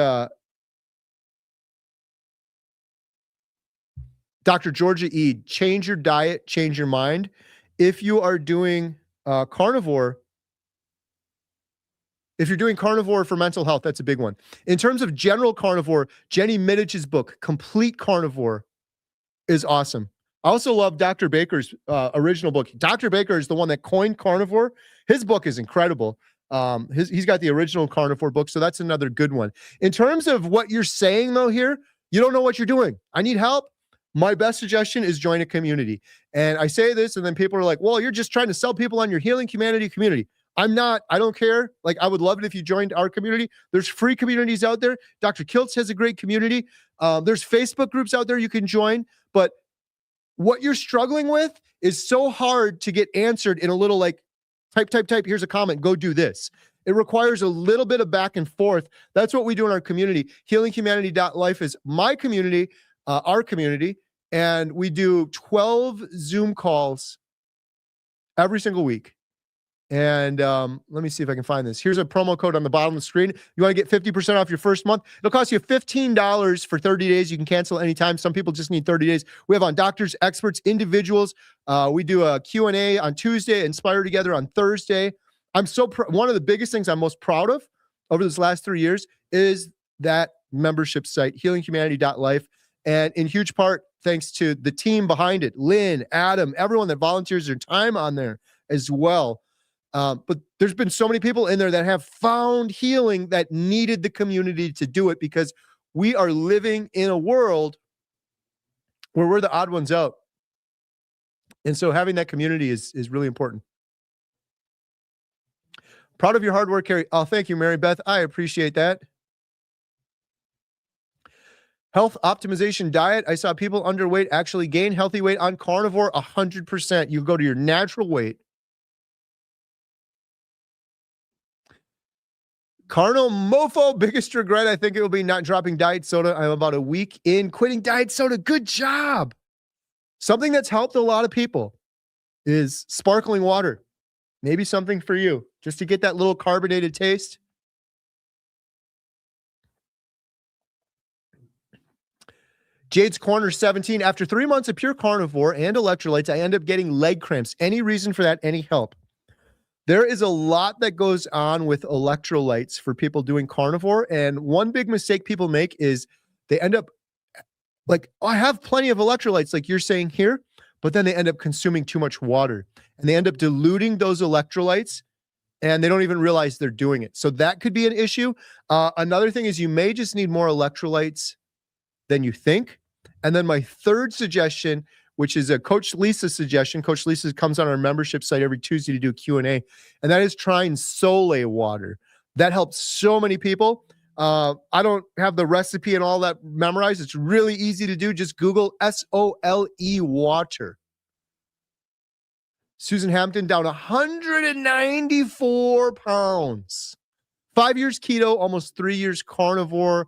Dr. Georgia Ede, Change Your Diet, Change Your Mind. If you are doing carnivore, if you're doing carnivore for mental health, that's a big one. In terms of general carnivore, Jenny Midich's book, Complete Carnivore, is awesome. I also love Dr. Baker's original book. Dr. Baker is the one that coined carnivore. His book is incredible. He's got the original carnivore book, so that's another good one. In terms of what you're saying, though, here, you don't know what you're doing. I need help. My best suggestion is join a community. And I say this, and then people are like, well, you're just trying to sell people on your Healing Humanity community. I'm not. I don't care. Like, I would love it if you joined our community. There's free communities out there. Dr. Kiltz has a great community. There's Facebook groups out there you can join. But what you're struggling with is so hard to get answered in a little like, type, here's a comment, go do this. It requires a little bit of back and forth. That's what we do in our community. HealingHumanity.life is my community, our community. And we do 12 Zoom calls every single week. And let me see if I can find this. Here's a promo code on the bottom of the screen. You want to get 50% off your first month? It'll cost you $15 for 30 days. You can cancel anytime. Some people just need 30 days. We have on doctors, experts, individuals. We do a Q&A on Tuesday, Inspire Together on Thursday. I'm so one of the biggest things I'm most proud of over this last 3 years is that membership site, healinghumanity.life. And in huge part, thanks to the team behind it, Lynn, Adam, everyone that volunteers their time on there as well. But there's been so many people in there that have found healing that needed the community to do it, because we are living in a world where we're the odd ones out. And so having that community is really important. Proud of your hard work, Carrie. Oh, thank you, Mary Beth. I appreciate that. Health optimization diet. I saw people underweight actually gain healthy weight on carnivore 100%. You go to your natural weight. Carnal mofo, biggest regret, I think it will be not dropping diet soda. I'm about a week in quitting diet soda. Good job. Something that's helped a lot of people is sparkling water. Maybe something for you, just to get that little carbonated taste. Jade's Corner 17. After 3 months of pure carnivore and electrolytes, I end up getting leg cramps. Any reason for that? Any help? There is a lot that goes on with electrolytes for people doing carnivore. And one big mistake people make is they end up like, oh, I have plenty of electrolytes, like you're saying here, but then they end up consuming too much water and they end up diluting those electrolytes and they don't even realize they're doing it. So that could be an issue. Another thing is you may just need more electrolytes than you think. And then my third suggestion, which is a Coach Lisa suggestion. Coach Lisa comes on our membership site every Tuesday to do a Q&A, and that is trying Sole water. That helps so many people. I don't have the recipe and all that memorized. It's really easy to do. Just Google SOLE water. Susan Hampton down 194 pounds. 5 years keto, almost 3 years carnivore.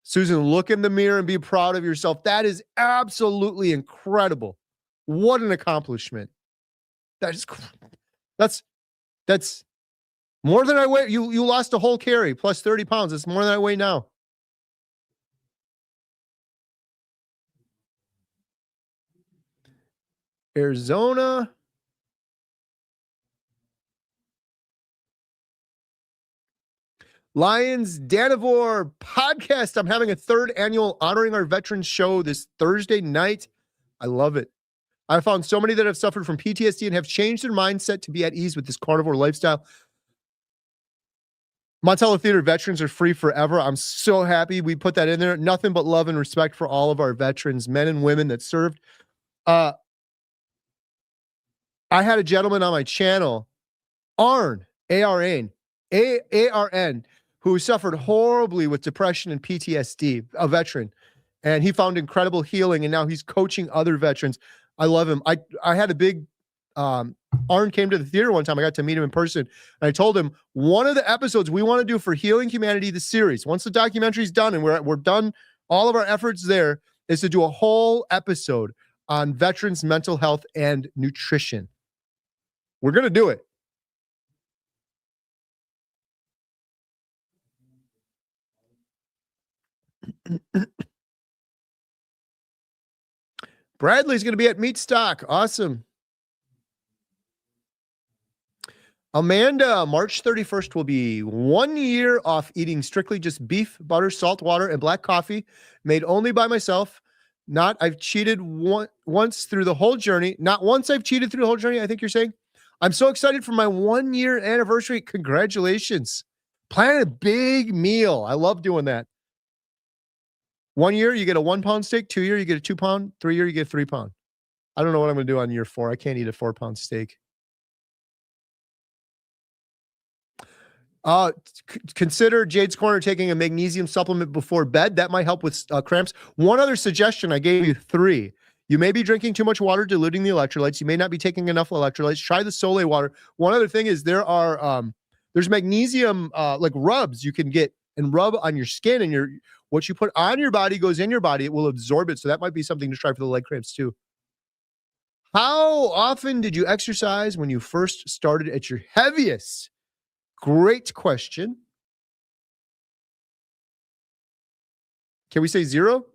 Susan, look in the mirror and be proud of yourself. That is absolutely incredible. What an accomplishment. That's more than I weigh. You lost a whole carry plus 30 pounds. It's more than I weigh now. Arizona. Lions Danivore podcast. I'm having a third annual Honoring Our Veterans show this Thursday night. I love it. I found so many that have suffered from PTSD and have changed their mindset to be at ease with this carnivore lifestyle. Montello Theater veterans are free forever. I'm so happy we put that in there. Nothing but love and respect for all of our veterans, men and women that served. I had a gentleman on my channel, Arn, A-R-N, who suffered horribly with depression and PTSD, a veteran. And he found incredible healing, and now he's coaching other veterans. I love him. I had a big, Arn came to the theater one time. I got to meet him in person. And I told him, one of the episodes we want to do for Healing Humanity, the series, once the documentary's done and we're done all of our efforts there, is to do a whole episode on veterans' mental health and nutrition. We're going to do it. Bradley's going to be at Meat Stock. Awesome. Amanda, March 31st will be 1 year off eating strictly just beef, butter, salt, water, and black coffee made only by myself. I've cheated once through the whole journey. Not once I've cheated through the whole journey, I think you're saying. I'm so excited for my 1 year anniversary. Congratulations. Plan a big meal. I love doing that. 1 year, you get a 1 pound steak. 2 year, you get a 2 pound. 3 year, you get a 3 pound. I don't know what I'm going to do on year 4. I can't eat a 4 pound steak. Consider Jade's Corner taking a magnesium supplement before bed. That might help with cramps. One other suggestion, I gave you 3. You may be drinking too much water, diluting the electrolytes. You may not be taking enough electrolytes. Try the Sole water. One other thing is there's magnesium like rubs you can get and rub on your skin, and What you put on your body goes in your body. It will absorb it. So that might be something to try for the leg cramps too. How often did you exercise when you first started at your heaviest? Great question. Can we say 0?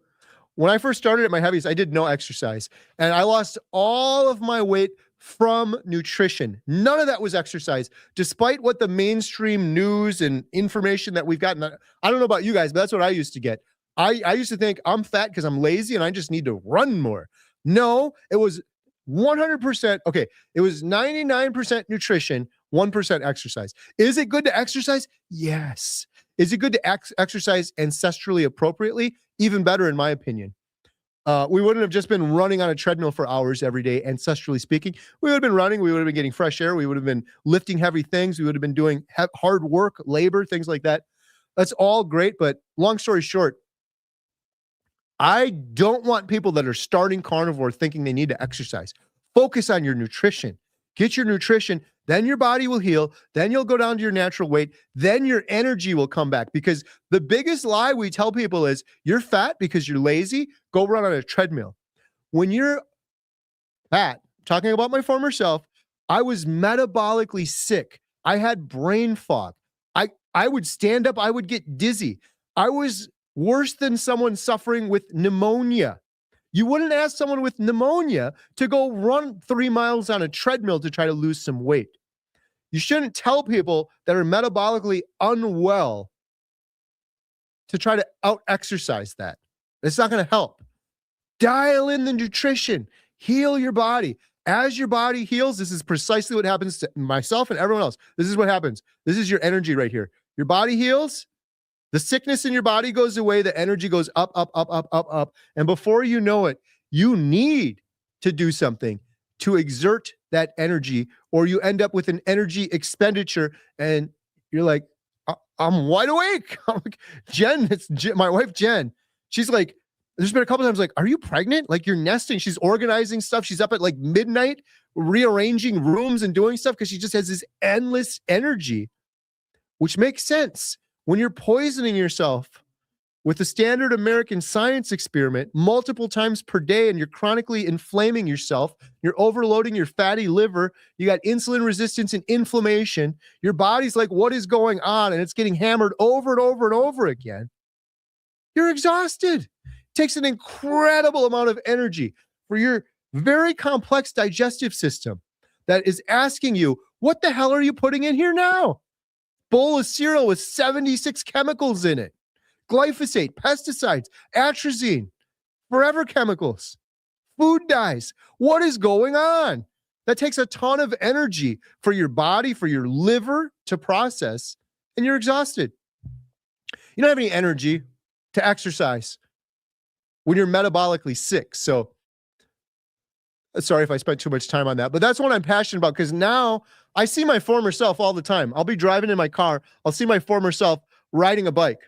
When I first started at my heaviest, I did no exercise, and I lost all of my weight from nutrition. None of that was exercise, despite what the mainstream news and information that we've gotten. I don't know about you guys, but that's what I used to get. I used to think I'm fat because I'm lazy and I just need to run more. No, it was 100%. Okay, it was 99% nutrition, 1% exercise. Is it good to exercise? Yes. Is it good to exercise ancestrally appropriately? Even better, in my opinion. We wouldn't have just been running on a treadmill for hours every day, ancestrally speaking. We would have been running. We would have been getting fresh air. We would have been lifting heavy things. We would have been doing hard work, labor, things like that. That's all great. But long story short, I don't want people that are starting carnivore thinking they need to exercise. Focus on your nutrition. Get your nutrition. Then your body will heal. Then you'll go down to your natural weight. Then your energy will come back. Because the biggest lie we tell people is you're fat because you're lazy. Go run on a treadmill. When you're fat, talking about my former self, I was metabolically sick. I had brain fog. I would stand up. I would get dizzy. I was worse than someone suffering with pneumonia. You wouldn't ask someone with pneumonia to go run 3 miles on a treadmill to try to lose some weight. You shouldn't tell people that are metabolically unwell to try to out-exercise that. It's not going to help. Dial in the nutrition. Heal your body. As your body heals, this is precisely what happens to myself and everyone else. This is what happens. This is your energy right here. Your body heals. The sickness in your body goes away. The energy goes up, up, up, up, up, up. And before you know it, you need to do something to exert that energy, or you end up with an energy expenditure and you're like, I'm wide awake. I'm like, Jen, my wife, Jen. She's like, there's been a couple times like, are you pregnant? Like you're nesting. She's organizing stuff. She's up at like midnight, rearranging rooms and doing stuff because she just has this endless energy, which makes sense. When you're poisoning yourself with a standard American science experiment multiple times per day and you're chronically inflaming yourself, you're overloading your fatty liver, you got insulin resistance and inflammation, your body's like, what is going on? And it's getting hammered over and over and over again. You're exhausted. It takes an incredible amount of energy for your very complex digestive system that is asking you, what the hell are you putting in here now? Bowl of cereal with 76 chemicals in it. Glyphosate, pesticides, atrazine, forever chemicals, food dyes. What is going on? That takes a ton of energy for your body, for your liver to process, and you're exhausted. You don't have any energy to exercise when you're metabolically sick. So, sorry if I spent too much time on that, but that's what I'm passionate about because now I see my former self all the time. I'll be driving in my car. I'll see my former self riding a bike.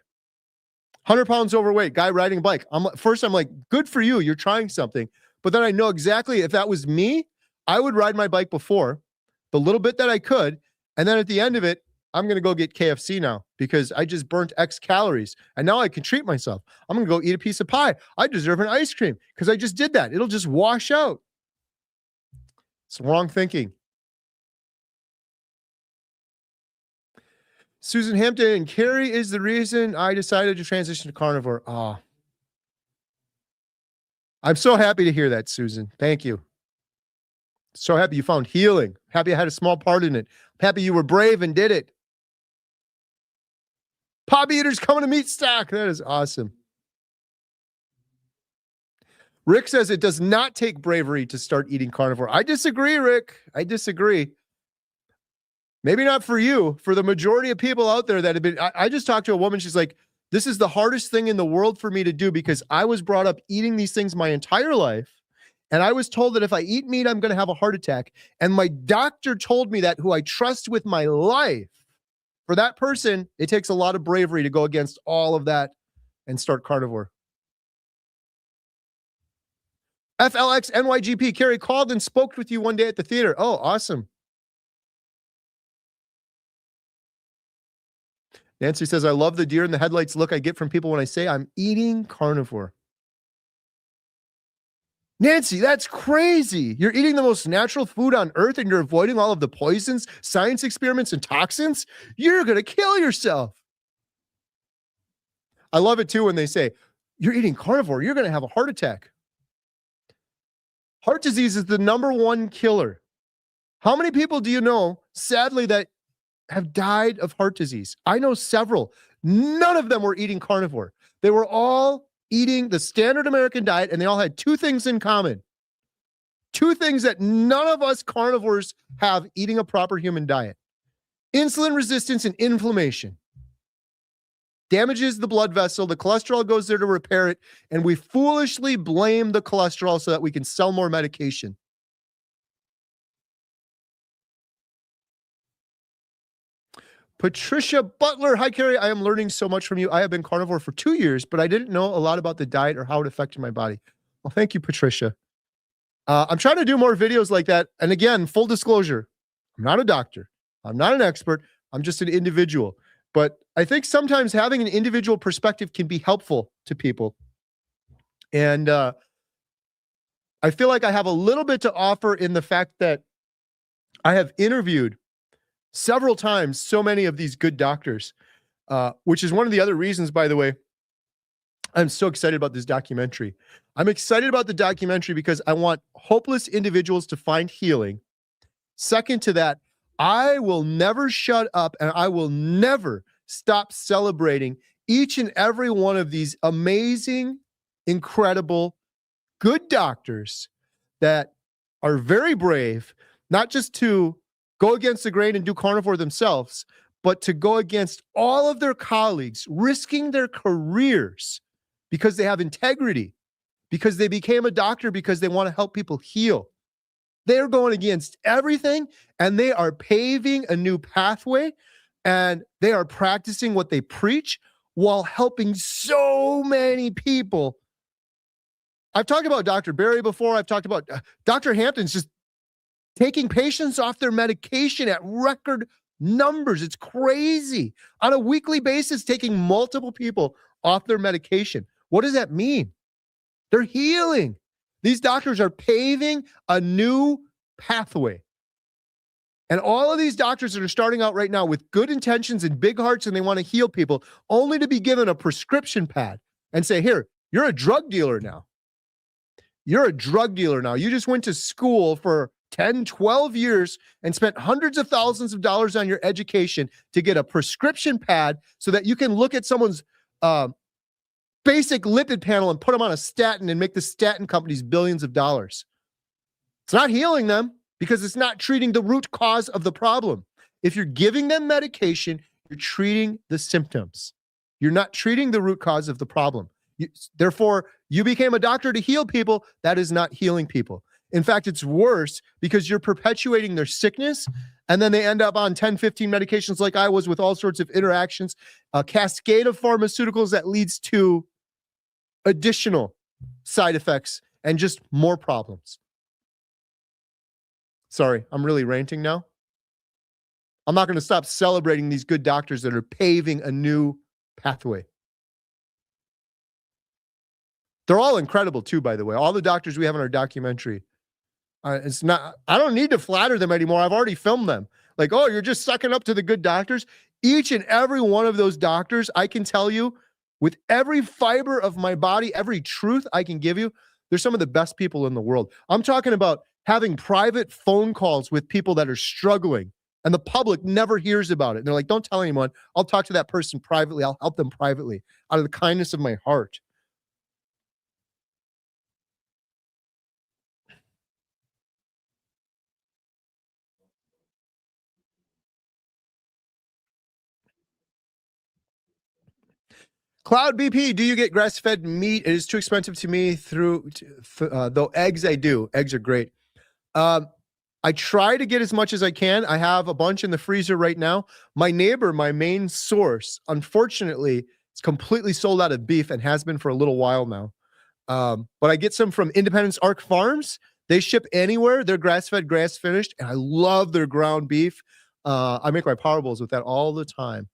100 pounds overweight, guy riding a bike. I'm like, good for you. You're trying something. But then I know exactly if that was me, I would ride my bike before the little bit that I could. And then at the end of it, I'm going to go get KFC now because I just burnt X calories. And now I can treat myself. I'm going to go eat a piece of pie. I deserve an ice cream because I just did that. It'll just wash out. It's wrong thinking. Susan Hampton and Carrie is the reason I decided to transition to carnivore. I'm so happy to hear that, Susan. Thank you. So happy you found healing. Happy I had a small part in it. Happy you were brave and did it. Poppy Eaters coming to Meat Stock. That is awesome. Rick says it does not take bravery to start eating carnivore. I disagree, Rick. I disagree. Maybe not for you, for the majority of people out there that have been, I just talked to a woman. She's like, this is the hardest thing in the world for me to do because I was brought up eating these things my entire life. And I was told that if I eat meat, I'm going to have a heart attack. And my doctor told me that, who I trust with my life. For that person, it takes a lot of bravery to go against all of that and start carnivore. FLX NYGP, Carrie called and spoke with you one day at the theater. Oh, awesome. Nancy says, I love the deer in the headlights look I get from people when I say I'm eating carnivore. Nancy, that's crazy. You're eating the most natural food on earth and you're avoiding all of the poisons, science experiments, and toxins? You're going to kill yourself. I love it too when they say, you're eating carnivore, you're going to have a heart attack. Heart disease is the #1 killer. How many people do you know, sadly, that have died of heart disease? I know several. None of them were eating carnivore. They were all eating the standard American diet, and they all had two things in common. Two things that none of us carnivores have eating a proper human diet: insulin resistance and inflammation. Damages the blood vessel, the cholesterol goes there to repair it, and we foolishly blame the cholesterol so that we can sell more medication. Patricia Butler, hi Carrie, I am learning so much from you. I have been carnivore for 2 years, but I didn't know a lot about the diet or how it affected my body. Well, thank you, Patricia. I'm trying to do more videos like that. And again, full disclosure, I'm not a doctor. I'm not an expert. I'm just an individual. But I think sometimes having an individual perspective can be helpful to people. And I feel like I have a little bit to offer in the fact that I have interviewed several times so many of these good doctors, which is one of the other reasons, by the way, I'm so excited about this documentary. I'm excited about the documentary because I want hopeless individuals to find healing. Second to that, I will never shut up and I will never stop celebrating each and every one of these amazing, incredible, good doctors that are very brave, not just to go against the grain and do carnivore themselves, but to go against all of their colleagues, risking their careers because they have integrity, because they became a doctor because they want to help people heal. They're going against everything, and they are paving a new pathway, and they are practicing what they preach while helping so many people. I've talked about Dr. Barry before. I've talked about Dr. Hampton's just taking patients off their medication at record numbers. It's crazy. On a weekly basis, taking multiple people off their medication. What does that mean? They're healing. These doctors are paving a new pathway. And all of these doctors that are starting out right now with good intentions and big hearts and they want to heal people, only to be given a prescription pad and say, here, you're a drug dealer now. You're a drug dealer now. You just went to school for 10, 12 years and spent hundreds of thousands of dollars on your education to get a prescription pad so that you can look at someone's basic lipid panel and put them on a statin and make the statin companies billions of dollars. It's not healing them because it's not treating the root cause of the problem. If you're giving them medication, you're treating the symptoms. You're not treating the root cause of the problem. Therefore, you became a doctor to heal people. That is not healing people. In fact, it's worse because you're perpetuating their sickness, and then they end up on 10, 15 medications like I was with all sorts of interactions, a cascade of pharmaceuticals that leads to additional side effects and just more problems. Sorry, I'm really ranting now. I'm not going to stop celebrating these good doctors that are paving a new pathway. They're all incredible too, by the way. All the doctors we have in our documentary. It's not, I don't need to flatter them anymore. I've already filmed them. Like, oh, you're just sucking up to the good doctors. Each and every one of those doctors, I can tell you with every fiber of my body, every truth I can give you, they're some of the best people in the world. I'm talking about having private phone calls with people that are struggling and the public never hears about it. And they're like, don't tell anyone. I'll talk to that person privately. I'll help them privately out of the kindness of my heart. Cloud BP, do you get grass-fed meat? It is too expensive to me though eggs I do. Eggs are great. I try to get as much as I can. I have a bunch in the freezer right now. My neighbor, my main source, unfortunately, is completely sold out of beef and has been for a little while now. But I get some from Independence Arc Farms. They ship anywhere. They're grass-fed, grass-finished, and I love their ground beef. I make my Power Bowls with that all the time.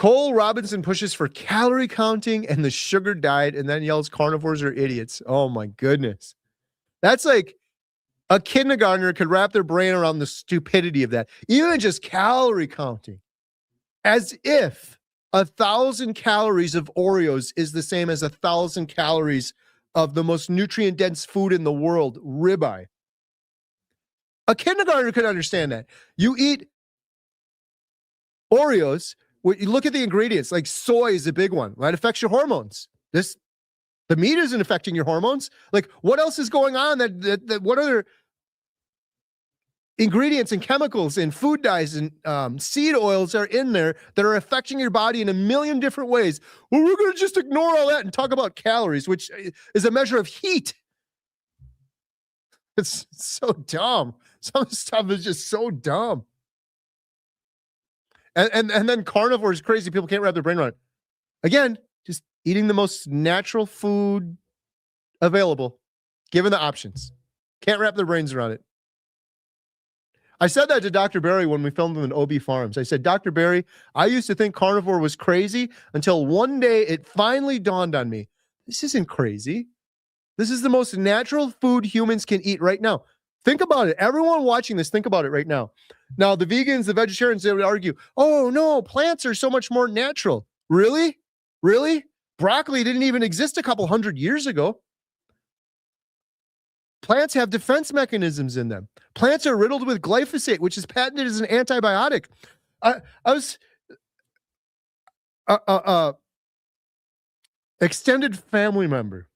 Cole Robinson pushes for calorie counting and the sugar diet and then yells carnivores are idiots. Oh my goodness. That's like a kindergartner could wrap their brain around the stupidity of that. Even just calorie counting. As if 1,000 calories of Oreos is the same as 1,000 calories of the most nutrient dense food in the world, ribeye. A kindergartner could understand that. You eat Oreos, you look at the ingredients, like soy is a big one. That affects your hormones. The meat isn't affecting your hormones. Like, what else is going on? What other ingredients and chemicals and food dyes and seed oils are in there that are affecting your body in a million different ways? Well, we're going to just ignore all that and talk about calories, which is a measure of heat. It's so dumb. Some stuff is just so dumb. And then carnivore is crazy. People can't wrap their brain around it. Again, just eating the most natural food available, given the options. Can't wrap their brains around it. I said that to Dr. Barry when we filmed him in OB Farms. I said, Dr. Barry, I used to think carnivore was crazy until one day it finally dawned on me. This isn't crazy. This is the most natural food humans can eat right now. Think about it. Everyone watching this, think about it right now. Now, the vegans, the vegetarians, they would argue, oh, no, plants are so much more natural. Really? Really? Broccoli didn't even exist a couple hundred years ago. Plants have defense mechanisms in them. Plants are riddled with glyphosate, which is patented as an antibiotic. I was extended family member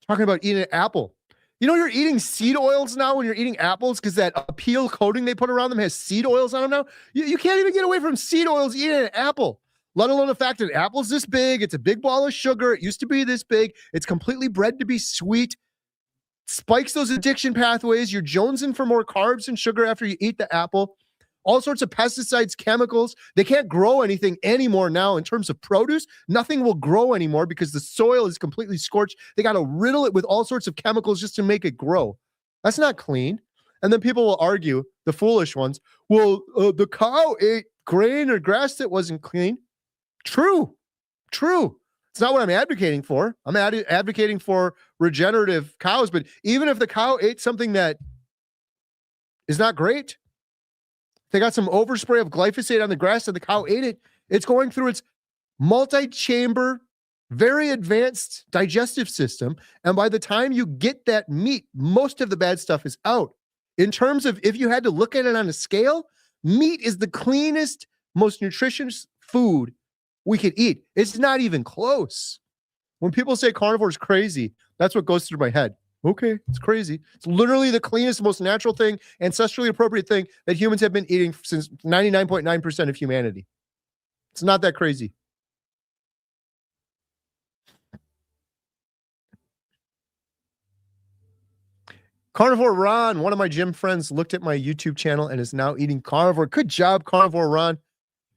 talking about eating an apple. You know, you're eating seed oils now when you're eating apples because that appeal coating they put around them has seed oils on them now. You can't even get away from seed oils eating an apple, let alone the fact that an apple's this big. It's a big ball of sugar. It used to be this big. It's completely bred to be sweet. Spikes those addiction pathways. You're jonesing for more carbs and sugar after you eat the apple. All sorts of pesticides, chemicals. They can't grow anything anymore now in terms of produce. Nothing will grow anymore because the soil is completely scorched. They got to riddle it with all sorts of chemicals just to make it grow. That's not clean. And then people will argue, the foolish ones, well, the cow ate grain or grass that wasn't clean. True. It's not what I'm advocating for. I'm advocating for regenerative cows. But even if the cow ate something that is not great, they got some overspray of glyphosate on the grass and the cow ate it, it's going through its multi-chamber, very advanced digestive system. And by the time you get that meat, most of the bad stuff is out. In terms of if you had to look at it on a scale, meat is the cleanest, most nutritious food we could eat. It's not even close. When people say carnivore is crazy, that's what goes through my head. Okay, it's crazy. It's literally the cleanest, most natural thing, ancestrally appropriate thing that humans have been eating since 99.9% of humanity. It's not that crazy. Carnivore Ron, one of my gym friends, looked at my YouTube channel and is now eating carnivore. Good job, Carnivore Ron.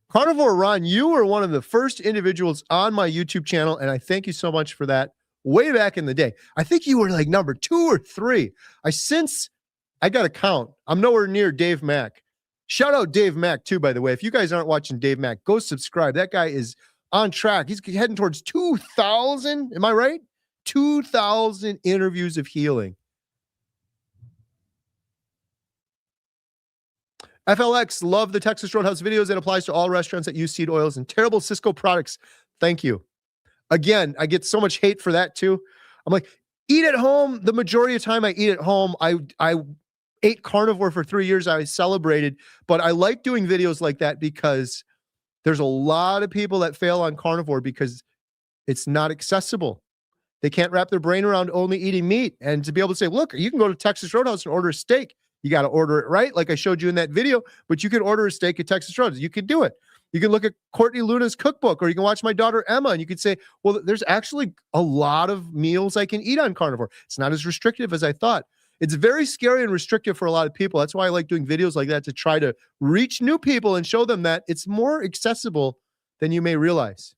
Carnivore Ron, you were one of the first individuals on my YouTube channel, and I thank you so much for that. Way back in the day. I think you were like number 2 or 3. I got to count. I'm nowhere near Dave Mack. Shout out Dave Mack too, by the way. If you guys aren't watching Dave Mack, go subscribe. That guy is on track. He's heading towards 2,000. Am I right? 2,000 interviews of healing. FLX, love the Texas Roadhouse videos. It applies to all restaurants that use seed oils and terrible Cisco products. Thank you. Again, I get so much hate for that too. I'm like, eat at home. The majority of the time I eat at home. I ate carnivore for 3 years. I celebrated, but I like doing videos like that because there's a lot of people that fail on carnivore because it's not accessible. They can't wrap their brain around only eating meat. And to be able to say, look, you can go to Texas Roadhouse and order a steak. You got to order it right, like I showed you in that video, but you can order a steak at Texas Roadhouse. You can do it. You can look at Courtney Luna's cookbook, or you can watch my daughter Emma, and you can say, well, there's actually a lot of meals I can eat on carnivore. It's not as restrictive as I thought. It's very scary and restrictive for a lot of people. That's why I like doing videos like that, to try to reach new people and show them that it's more accessible than you may realize.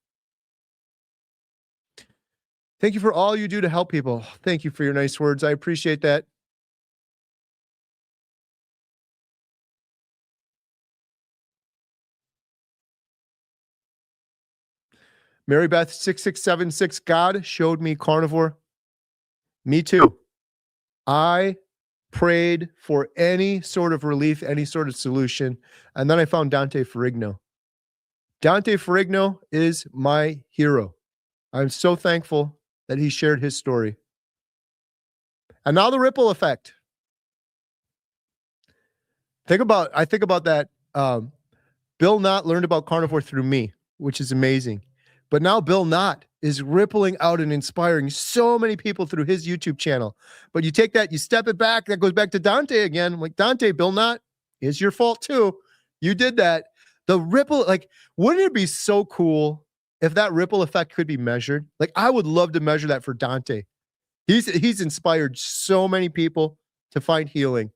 Thank you for all you do to help people. Thank you for your nice words. I appreciate that. Mary Beth 6676, God showed me carnivore. Me too. I prayed for any sort of relief, any sort of solution. And then I found Dante Ferrigno. Dante Ferrigno is my hero. I'm so thankful that he shared his story. And now the ripple effect. I think about that. Bill Knott learned about carnivore through me, which is amazing. But now Bill Knott is rippling out and inspiring so many people through his YouTube channel. But you take that, you step it back, that goes back to Dante again. I'm like, Dante, Bill Knott, it's your fault too. You did that. The ripple, like, wouldn't it be so cool if that ripple effect could be measured? Like, I would love to measure that for Dante. He's inspired so many people to find healing.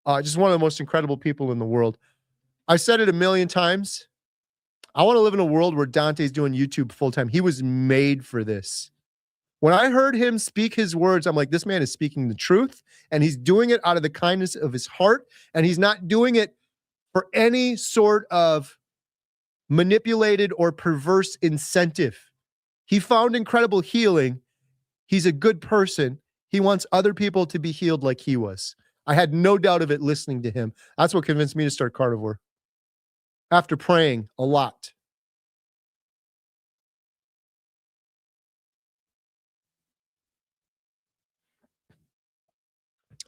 Just one of the most incredible people in the world. I've said it a million times. I want to live in a world where Dante's doing YouTube full time. He was made for this. When I heard him speak his words, I'm like, this man is speaking the truth, and he's doing it out of the kindness of his heart, and he's not doing it for any sort of manipulated or perverse incentive. He found incredible healing. He's a good person. He wants other people to be healed like he was. I had no doubt of it listening to him. That's what convinced me to start carnivore. After praying a lot.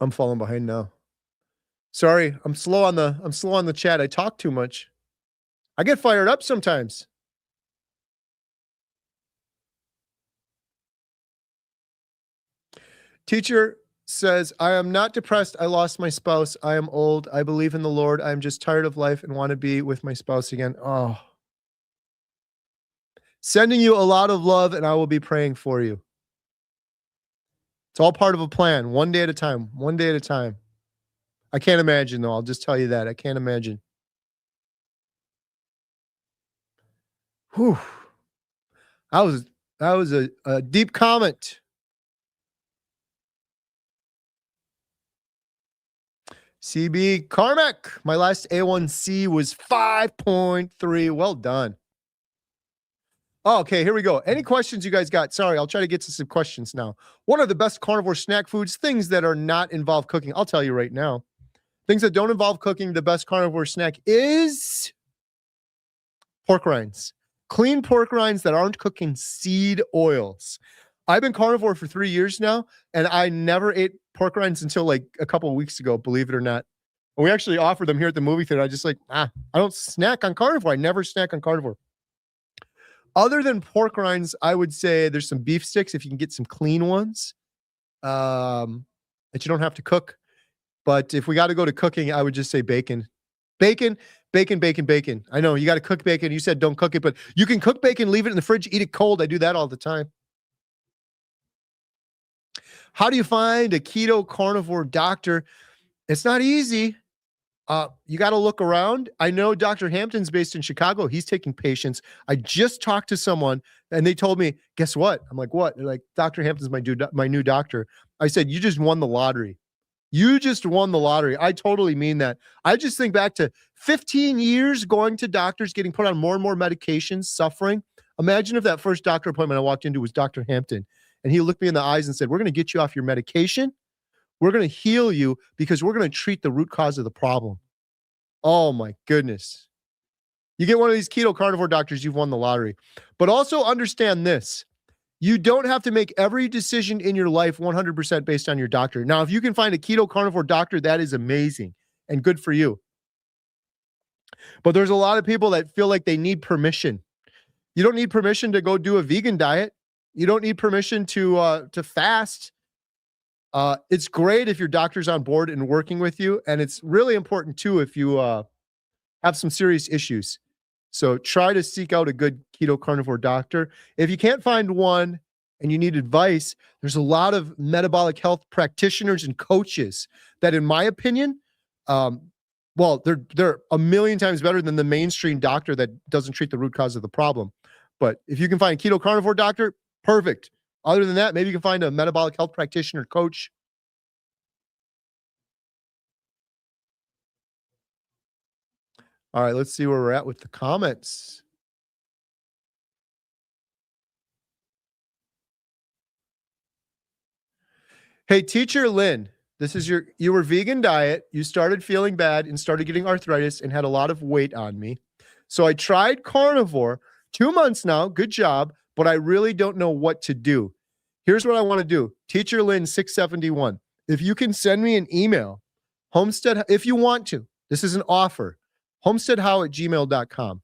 I'm falling behind now. Sorry, I'm slow on the chat. I talk too much. I get fired up sometimes. Teacher says, I am not depressed. I lost my spouse. I am old. I believe in the Lord. I'm just tired of life and want to be with my spouse again. Oh. Sending you a lot of love, and I will be praying for you. It's all part of a plan, one day at a time, one day at a time. I can't imagine, though. I'll just tell you that. I can't imagine. Whew. That was a deep comment. CB Carmack, my last A1C was 5.3. Well done. Oh, okay, here we go. Any questions you guys got? Sorry, I'll try to get to some questions now. What are the best carnivore snack foods? Things that are not involve cooking. I'll tell you right now. Things that don't involve cooking, the best carnivore snack is pork rinds. Clean pork rinds that aren't cooked in seed oils. I've been carnivore for 3 years now, and I never ate pork rinds until like a couple of weeks ago, believe it or not. We actually offered them here at the movie theater. I just like, I don't snack on carnivore. I never snack on carnivore. Other than pork rinds, I would say there's some beef sticks if you can get some clean ones that you don't have to cook. But if we got to go to cooking, I would just say bacon. Bacon. I know you got to cook bacon. You said don't cook it, but you can cook bacon, leave it in the fridge, eat it cold. I do that all the time. How do you find a keto carnivore doctor? It's not easy. You got to look around. I know Dr. Hampton's based in Chicago. He's taking patients. I just talked to someone and they told me, guess what? I'm like, what? They're like, Dr. Hampton's my new doctor. I said, you just won the lottery. You just won the lottery. I totally mean that. I just think back to 15 years going to doctors, getting put on more and more medications, suffering. Imagine if that first doctor appointment I walked into was Dr. Hampton and he looked me in the eyes and said, we're going to get you off your medication. We're going to heal you because we're going to treat the root cause of the problem. Oh my goodness. You get one of these keto carnivore doctors, you've won the lottery. But also understand this. You don't have to make every decision in your life 100% based on your doctor. Now, if you can find a keto carnivore doctor, that is amazing and good for you. But there's a lot of people that feel like they need permission. You don't need permission to go do a vegan diet. You don't need permission to fast. It's great if your doctor's on board and working with you. And it's really important too if you have some serious issues. So try to seek out a good keto carnivore doctor. If you can't find one and you need advice, there's a lot of metabolic health practitioners and coaches that, in my opinion, they're a million times better than the mainstream doctor that doesn't treat the root cause of the problem. But if you can find a keto carnivore doctor, perfect. Other than that, maybe you can find a metabolic health practitioner coach. All right, let's see where we're at with the comments. Hey, teacher Lynn, this is you were vegan diet. You started feeling bad and started getting arthritis and had a lot of weight on me. So I tried carnivore 2 months now. Good job. But I really don't know what to do. Here's what I want to do. Teacher Lynn 671. If you can send me an email, Homestead, if you want to, this is an offer, HomesteadHow@gmail.com.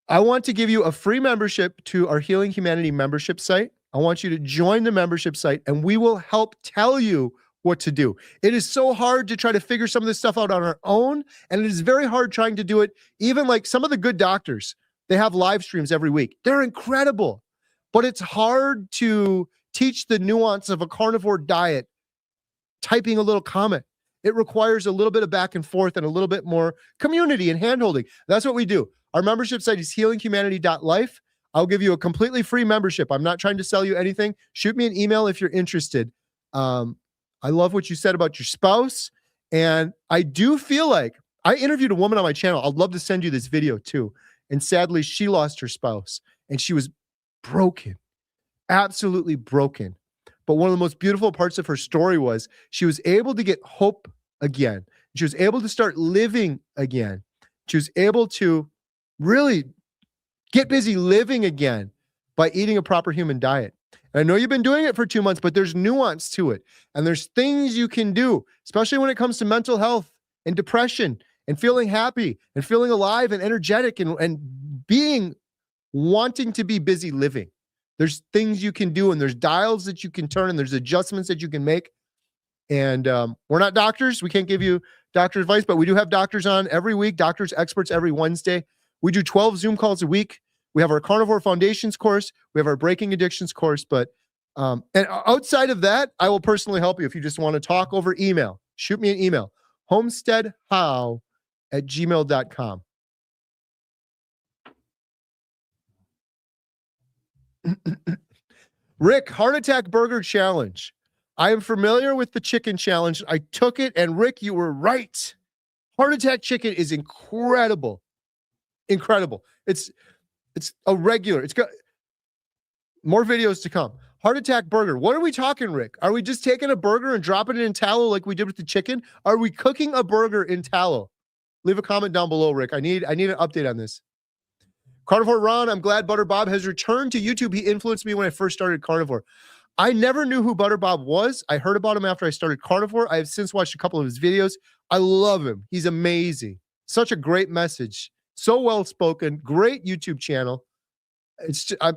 I want to give you a free membership to our Healing Humanity membership site. I want you to join the membership site and we will help tell you what to do. It is so hard to try to figure some of this stuff out on our own. And it is very hard trying to do it. Even like some of the good doctors, they have live streams every week. They're incredible, but it's hard to teach the nuance of a carnivore diet, typing a little comment. It requires a little bit of back and forth and a little bit more community and handholding. That's what we do. Our membership site is healinghumanity.life. I'll give you a completely free membership. I'm not trying to sell you anything. Shoot me an email if you're interested. I love what you said about your spouse. And I do feel like I interviewed a woman on my channel. I'd love to send you this video too. And sadly, she lost her spouse and she was broken, absolutely broken. But one of the most beautiful parts of her story was she was able to get hope again. She was able to start living again. She was able to really get busy living again by eating a proper human diet. And I know you've been doing it for 2 months, but there's nuance to it. And there's things you can do, especially when it comes to mental health and depression and feeling happy and feeling alive and energetic and being wanting to be busy living. There's things you can do and there's dials that you can turn and there's adjustments that you can make. And we're not doctors. We can't give you doctor advice, but we do have doctors on every week, doctors, experts every Wednesday. We do 12 Zoom calls a week. We have our Carnivore Foundations course. We have our Breaking Addictions course. But and outside of that, I will personally help you if you just want to talk over email. Shoot me an email, homesteadhow@gmail.com. Rick, Heart Attack Burger Challenge. I am familiar with the chicken challenge. I took it, and Rick, you were right. Heart Attack chicken is incredible. Incredible. It's a regular. It's got more videos to come. Heart Attack Burger. What are we talking, Rick? Are we just taking a burger and dropping it in tallow like we did with the chicken? Are we cooking a burger in tallow? Leave a comment down below, Rick. I need an update on this. Carnivore Ron, I'm glad Butter Bob has returned to YouTube. He influenced me when I first started Carnivore. I never knew who Butter Bob was. I heard about him after I started Carnivore. I have since watched a couple of his videos. I love him. He's amazing. Such a great message. So well spoken. Great YouTube channel.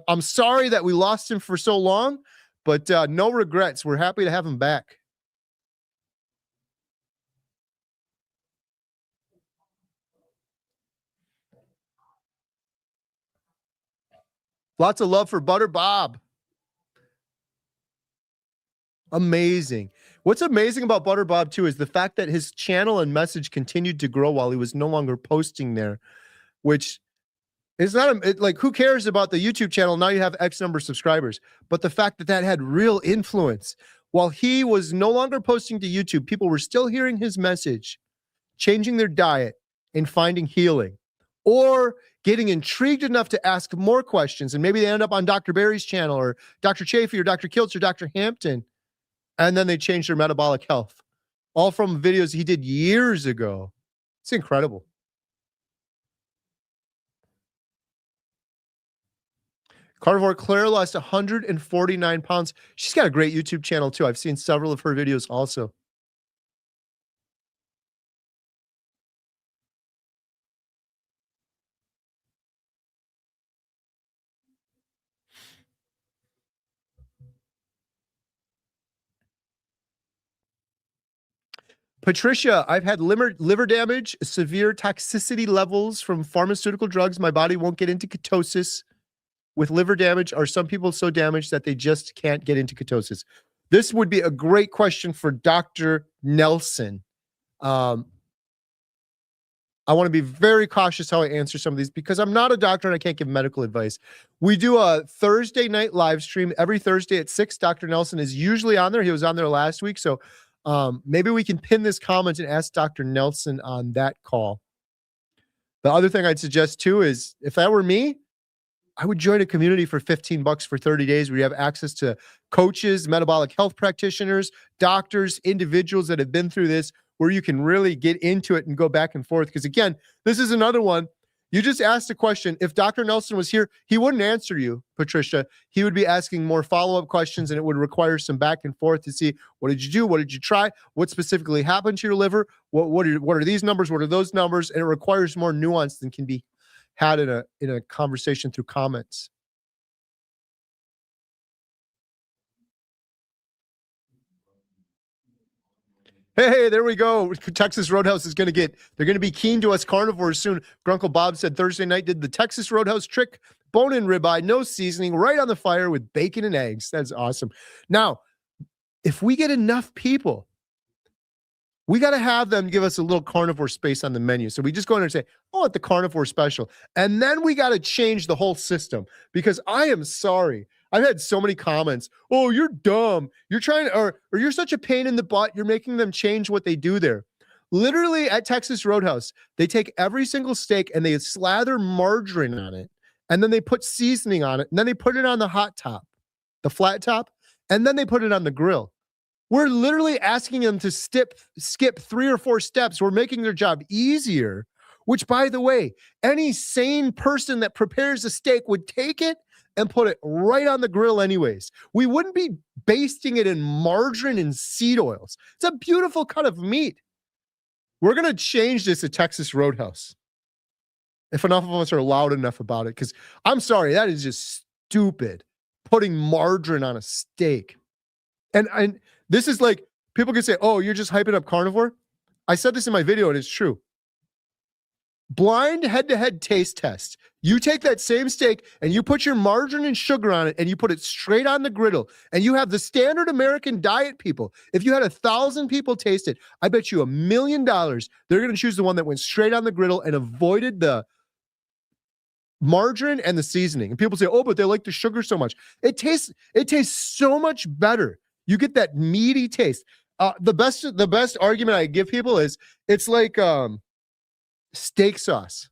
I'm sorry that we lost him for so long, but no regrets. We're happy to have him back. Lots of love for Butter Bob. Amazing. What's amazing about Butter Bob too is the fact that his channel and message continued to grow while he was no longer posting there, which is not like, who cares about the YouTube channel? Now you have X number of subscribers, but the fact that that had real influence while he was no longer posting to YouTube, people were still hearing his message, changing their diet and finding healing, or getting intrigued enough to ask more questions. And maybe they end up on Dr. Barry's channel or Dr. Chafee or Dr. Kiltz or Dr. Hampton. And then they changed their metabolic health, all from videos he did years ago. It's incredible. Carnivore Claire lost 149 pounds. She's got a great YouTube channel too. I've seen several of her videos also. Patricia, I've had liver damage, severe toxicity levels from pharmaceutical drugs. My body won't get into ketosis. With liver damage, are some people so damaged that they just can't get into ketosis? This would be a great question for Dr. Nelson. I want to be very cautious how I answer some of these because I'm not a doctor and I can't give medical advice. We do a Thursday night live stream every Thursday at 6. Dr. Nelson is usually on there. He was on there last week. So maybe we can pin this comment and ask Dr. Nelson on that call. The other thing I'd suggest too is if that were me, I would join a community for $15 for 30 days where you have access to coaches, metabolic health practitioners, doctors, individuals that have been through this, where you can really get into it and go back and forth. Because again, this is another one. You just asked a question. If Dr. Nelson was here, he wouldn't answer you, Patricia. He would be asking more follow-up questions, and it would require some back and forth to see, what did you do? What did you try? What specifically happened to your liver? What are these numbers? What are those numbers? And it requires more nuance than can be had in a conversation through comments. Hey, there we go. Texas Roadhouse is they're going to be keen to us carnivores soon. Grunkle Bob said Thursday night did the Texas Roadhouse trick, bone-in ribeye, no seasoning, right on the fire with bacon and eggs. That's awesome. Now, if we get enough people, we got to have them give us a little carnivore space on the menu. So we just go in there and say, oh, at the carnivore special. And then we got to change the whole system, because I am sorry. I've had so many comments. Oh, you're dumb. You're trying to, or you're such a pain in the butt. You're making them change what they do there. Literally at Texas Roadhouse, they take every single steak and they slather margarine on it. And then they put seasoning on it. And then they put it on the hot top, the flat top. And then they put it on the grill. We're literally asking them to skip 3 or 4 steps. We're making their job easier, which, by the way, any sane person that prepares a steak would take it and put it right on the grill anyways. We wouldn't be basting it in margarine and seed oils. It's a beautiful cut of meat. We're going to change this at Texas Roadhouse, if enough of us are loud enough about it, because I'm sorry, that is just stupid, putting margarine on a steak. And this is like, people can say, oh, you're just hyping up carnivore. I said this in my video, and it's true. Blind head-to-head taste test. You take that same steak and you put your margarine and sugar on it and you put it straight on the griddle, and you have the standard American diet people. If you had 1,000 people taste it, I bet you $1 million they're going to choose the one that went straight on the griddle and avoided the margarine and the seasoning. And people say, oh, but they like the sugar so much. It tastes so much better. You get that meaty taste. The best argument I give people is, it's like steak sauce.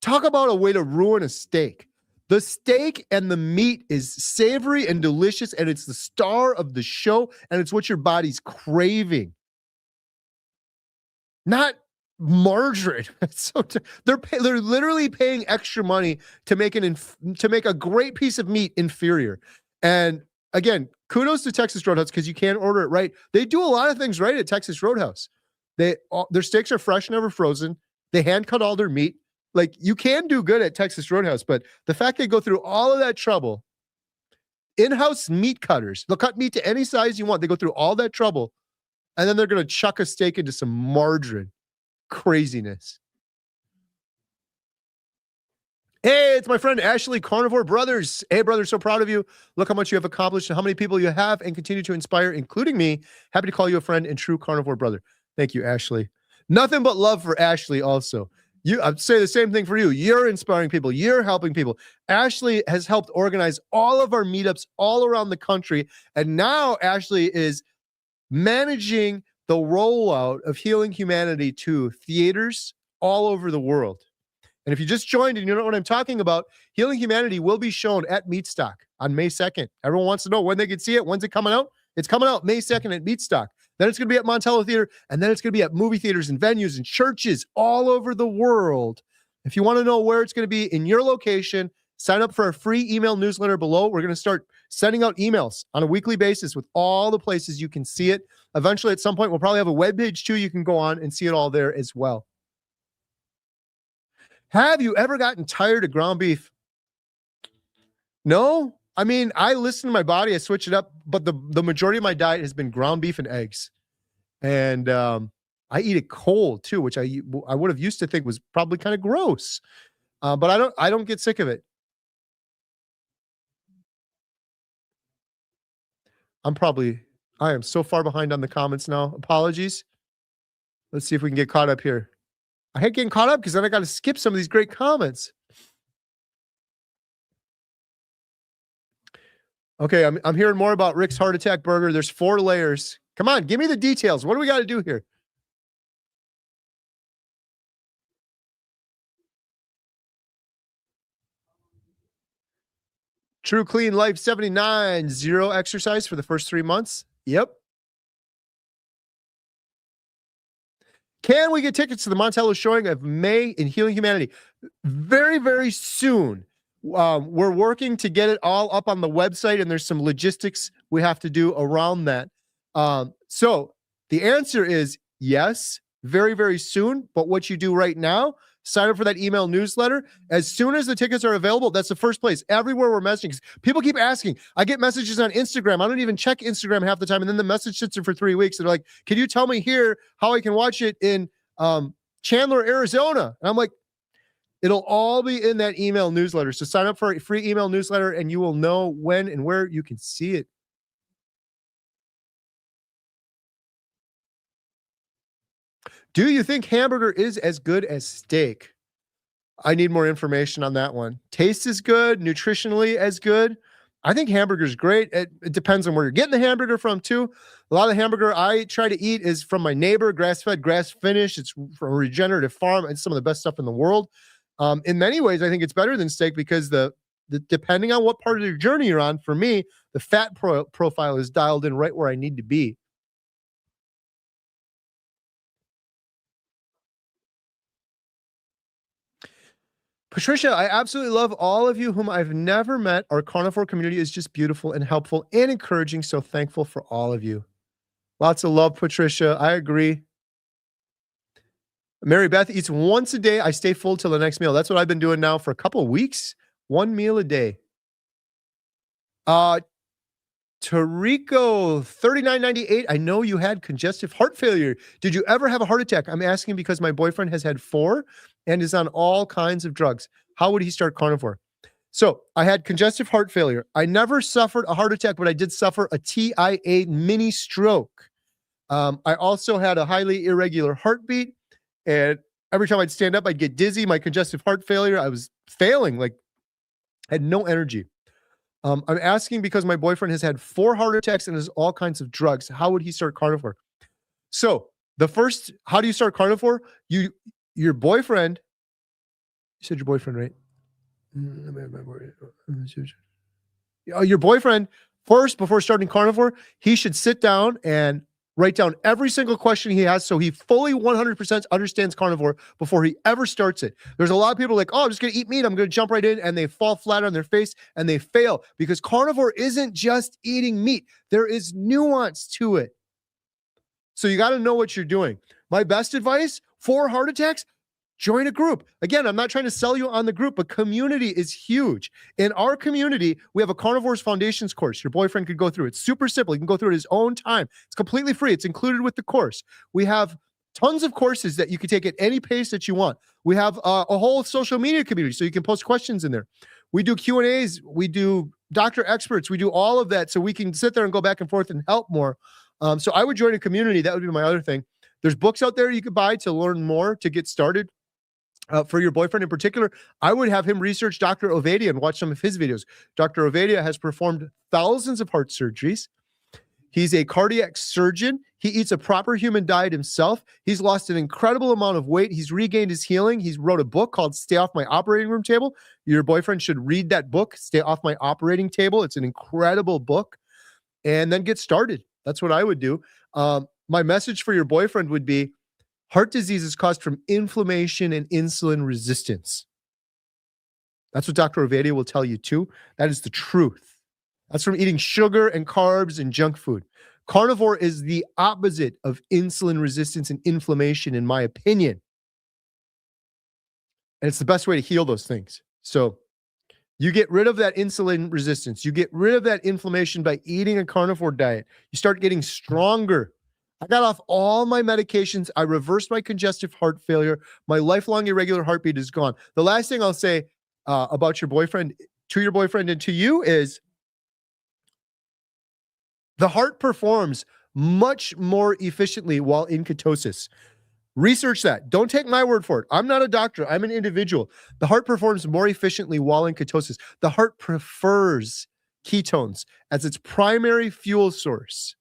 Talk about a way to ruin a steak. The steak and the meat is savory and delicious, and it's the star of the show, and it's what your body's craving. Not margarine. They're literally paying extra money to make a great piece of meat inferior. And again, kudos to Texas Roadhouse, because you can order it right. They do a lot of things right at Texas Roadhouse. Their steaks are fresh, never frozen. They hand cut all their meat. Like, you can do good at Texas Roadhouse, but the fact they go through all of that trouble, in-house meat cutters, they'll cut meat to any size you want. They go through all that trouble, and then they're going to chuck a steak into some margarine. Craziness. Hey, it's my friend Ashley, Carnivore Brothers. Hey, brother, so proud of you. Look how much you have accomplished and how many people you have and continue to inspire, including me. Happy to call you a friend and true carnivore brother. Thank you, Ashley. Nothing but love for Ashley also. I'd say the same thing for you. You're inspiring people. You're helping people. Ashley has helped organize all of our meetups all around the country. And now Ashley is managing the rollout of Healing Humanity to theaters all over the world. And if you just joined and you don't know what I'm talking about, Healing Humanity will be shown at Meatstock on May 2nd. Everyone wants to know when they can see it. When's it coming out? It's coming out May 2nd at Meatstock. Then it's going to be at Montello Theater, and then it's going to be at movie theaters and venues and churches all over the world. If you want to know where it's going to be in your location, sign up for a free email newsletter below. We're going to start sending out emails on a weekly basis with all the places you can see it. Eventually, at some point, we'll probably have a webpage too. You can go on and see it all there as well. Have you ever gotten tired of ground beef? No? I mean, I listen to my body, I switch it up, but the majority of my diet has been ground beef and eggs. And I eat it cold too, which I would have used to think was probably kind of gross. But I don't get sick of it. I am so far behind on the comments now. Apologies. Let's see if we can get caught up here. I hate getting caught up because then I got to skip some of these great comments. Okay, I'm hearing more about Rick's Heart Attack Burger. There's 4 layers. Come on, give me the details. What do we got to do here? True Clean Life 79, 0 exercise for the first 3 months. Yep. Can we get tickets to the Montello showing of May in Healing Humanity? Very, very soon. We're working to get it all up on the website, and there's some logistics we have to do around that. So the answer is yes, very, very soon. But what you do right now, sign up for that email newsletter. As soon as the tickets are available, that's the first place. Everywhere we're messaging. People keep asking. I get messages on Instagram. I don't even check Instagram half the time. And then the message sits there for 3 weeks. They're like, can you tell me here how I can watch it in Chandler, Arizona? And I'm like, it'll all be in that email newsletter. So sign up for a free email newsletter and you will know when and where you can see it. Do you think hamburger is as good as steak? I need more information on that one. Taste is good, nutritionally as good. I think hamburger is great. It depends on where you're getting the hamburger from too. A lot of the hamburger I try to eat is from my neighbor, grass-fed, grass-finished. It's from a regenerative farm. It's some of the best stuff in the world. In many ways, I think it's better than steak because the depending on what part of your journey you're on, for me, the fat profile is dialed in right where I need to be. Patricia, I absolutely love all of you whom I've never met. Our carnivore community is just beautiful and helpful and encouraging. So thankful for all of you. Lots of love, Patricia. I agree. Mary Beth eats once a day. I stay full till the next meal. That's what I've been doing now for a couple of weeks. 1 meal a day. Tarico 3998. I know you had congestive heart failure. Did you ever have a heart attack? I'm asking because my boyfriend has had 4 and is on all kinds of drugs. How would he start carnivore? So I had congestive heart failure. I never suffered a heart attack, but I did suffer a TIA mini stroke. I also had a highly irregular heartbeat. And every time I'd stand up, I'd get dizzy. My congestive heart failure, I was failing, like had no energy. I'm asking because my boyfriend has had 4 heart attacks and has all kinds of drugs. How would he start carnivore? So how do you start carnivore? Your boyfriend, you said your boyfriend, right? Your boyfriend, first, before starting carnivore, he should sit down and write down every single question he has so he fully 100% understands carnivore before he ever starts it. There's a lot of people like, oh, I'm just going to eat meat. I'm going to jump right in. And they fall flat on their face and they fail because carnivore isn't just eating meat. There is nuance to it. So you got to know what you're doing. My best advice for heart attacks, join a group. Again, I'm not trying to sell you on the group, but community is huge. In our community, we have a Carnivores Foundations course. Your boyfriend could go through. It's super simple. He can go through it at his own time. It's completely free. It's included with the course. We have tons of courses that you can take at any pace that you want. We have a whole social media community, so you can post questions in there. We do Q&As. We do doctor experts. We do all of that so we can sit there and go back and forth and help more. So I would join a community. That would be my other thing. There's books out there you could buy to learn more, to get started. For your boyfriend in particular, I would have him research Dr. Ovadia and watch some of his videos. Dr. Ovadia has performed thousands of heart surgeries. He's a cardiac surgeon. He eats a proper human diet himself. He's lost an incredible amount of weight. He's regained his healing. He's wrote a book called Stay Off My Operating Room Table. Your boyfriend should read that book, Stay Off My Operating Table. It's an incredible book. And then get started. That's what I would do. My message for your boyfriend would be, heart disease is caused from inflammation and insulin resistance. That's what Dr. Ovadia will tell you too. That is the truth. That's from eating sugar and carbs and junk food. Carnivore is the opposite of insulin resistance and inflammation, in my opinion. And it's the best way to heal those things. So you get rid of that insulin resistance. You get rid of that inflammation by eating a carnivore diet. You start getting stronger. I got off all my medications. I reversed my congestive heart failure. My lifelong irregular heartbeat is gone. The last thing I'll say about your boyfriend, to your boyfriend and to you, is the heart performs much more efficiently while in ketosis. Research that. Don't take my word for it. I'm not a doctor. I'm an individual. The heart performs more efficiently while in ketosis. The heart prefers ketones as its primary fuel source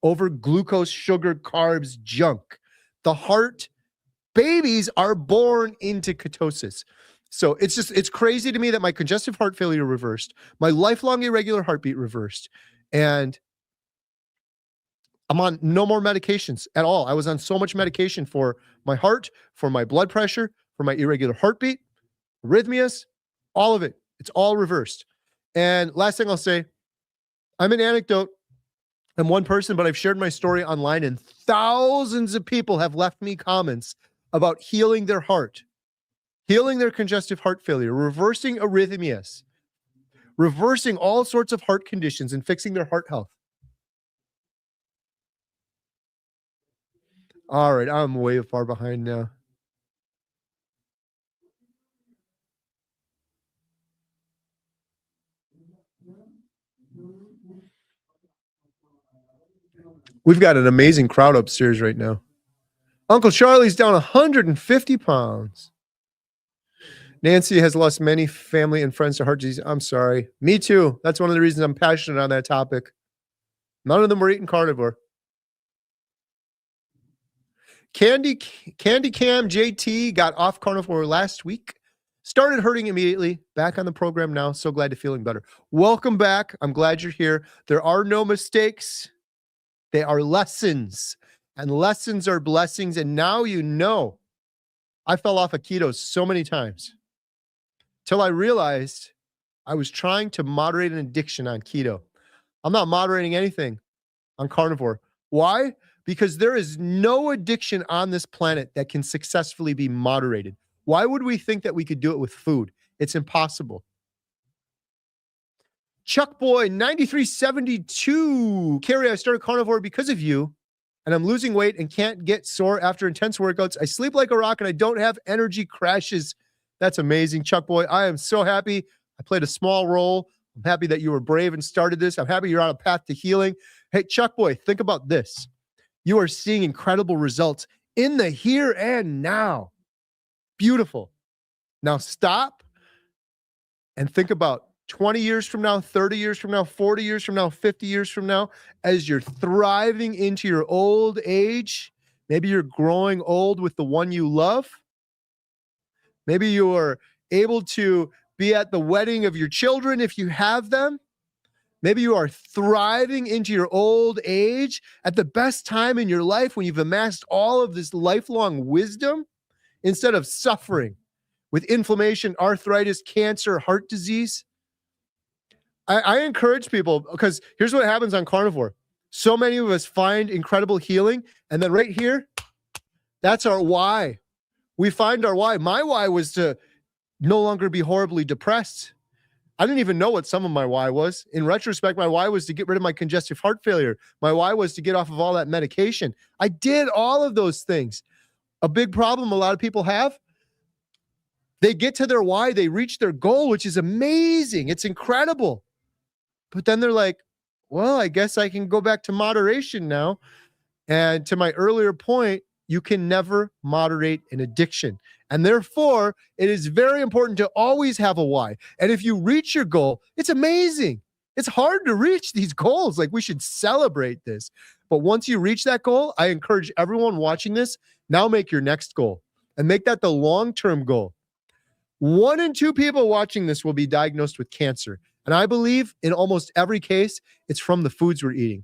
over glucose, sugar, carbs, junk. The heart, babies are born into ketosis. So it's crazy to me that my congestive heart failure reversed, my lifelong irregular heartbeat reversed, and I'm on no more medications at all. I was on so much medication for my heart, for my blood pressure, for my irregular heartbeat, arrhythmias, all of it. It's all reversed. And last thing I'll say, I'm an anecdote. I'm one person, but I've shared my story online, and thousands of people have left me comments about healing their heart, healing their congestive heart failure, reversing arrhythmias, reversing all sorts of heart conditions, and fixing their heart health. All right, I'm way far behind now. We've got an amazing crowd upstairs right now. Uncle Charlie's down 150 pounds. Nancy has lost many family and friends to heart disease. I'm sorry. Me too. That's one of the reasons I'm passionate on that topic. None of them were eating carnivore. Candy Cam JT got off carnivore last week. Started hurting immediately. Back on the program now. So glad to feeling better. Welcome back. I'm glad you're here. There are no mistakes. They are lessons. And lessons are blessings. And now you know. I fell off of keto so many times till I realized I was trying to moderate an addiction on keto. I'm not moderating anything on carnivore. Why? Because there is no addiction on this planet that can successfully be moderated. Why would we think that we could do it with food? It's impossible. Chuck Boy 9372. Carrie, I started carnivore because of you, and I'm losing weight and can't get sore after intense workouts. I sleep like a rock and I don't have energy crashes. That's amazing, Chuck Boy. I am so happy. I played a small role. I'm happy that you were brave and started this. I'm happy you're on a path to healing. Hey, Chuck Boy, think about this. You are seeing incredible results in the here and now. Beautiful. Now stop and think about 20 years from now, 30 years from now, 40 years from now, 50 years from now, as you're thriving into your old age. Maybe you're growing old with the one you love. Maybe you are able to be at the wedding of your children if you have them. Maybe you are thriving into your old age at the best time in your life when you've amassed all of this lifelong wisdom instead of suffering with inflammation, arthritis, cancer, heart disease. I encourage people, because here's what happens on carnivore. So many of us find incredible healing, and then right here, that's our why. We find our why. My why was to no longer be horribly depressed. I didn't even know what some of my why was. In retrospect, my why was to get rid of my congestive heart failure. My why was to get off of all that medication. I did all of those things. A big problem a lot of people have, they get to their why, they reach their goal, which is amazing. It's incredible. But then they're like, well, I guess I can go back to moderation now. And to my earlier point, you can never moderate an addiction. And therefore, it is very important to always have a why. And if you reach your goal, it's amazing. It's hard to reach these goals. Like, we should celebrate this. But once you reach that goal, I encourage everyone watching this, now make your next goal and make that the long-term goal. 1 in 2 people watching this will be diagnosed with cancer. And I believe in almost every case, it's from the foods we're eating.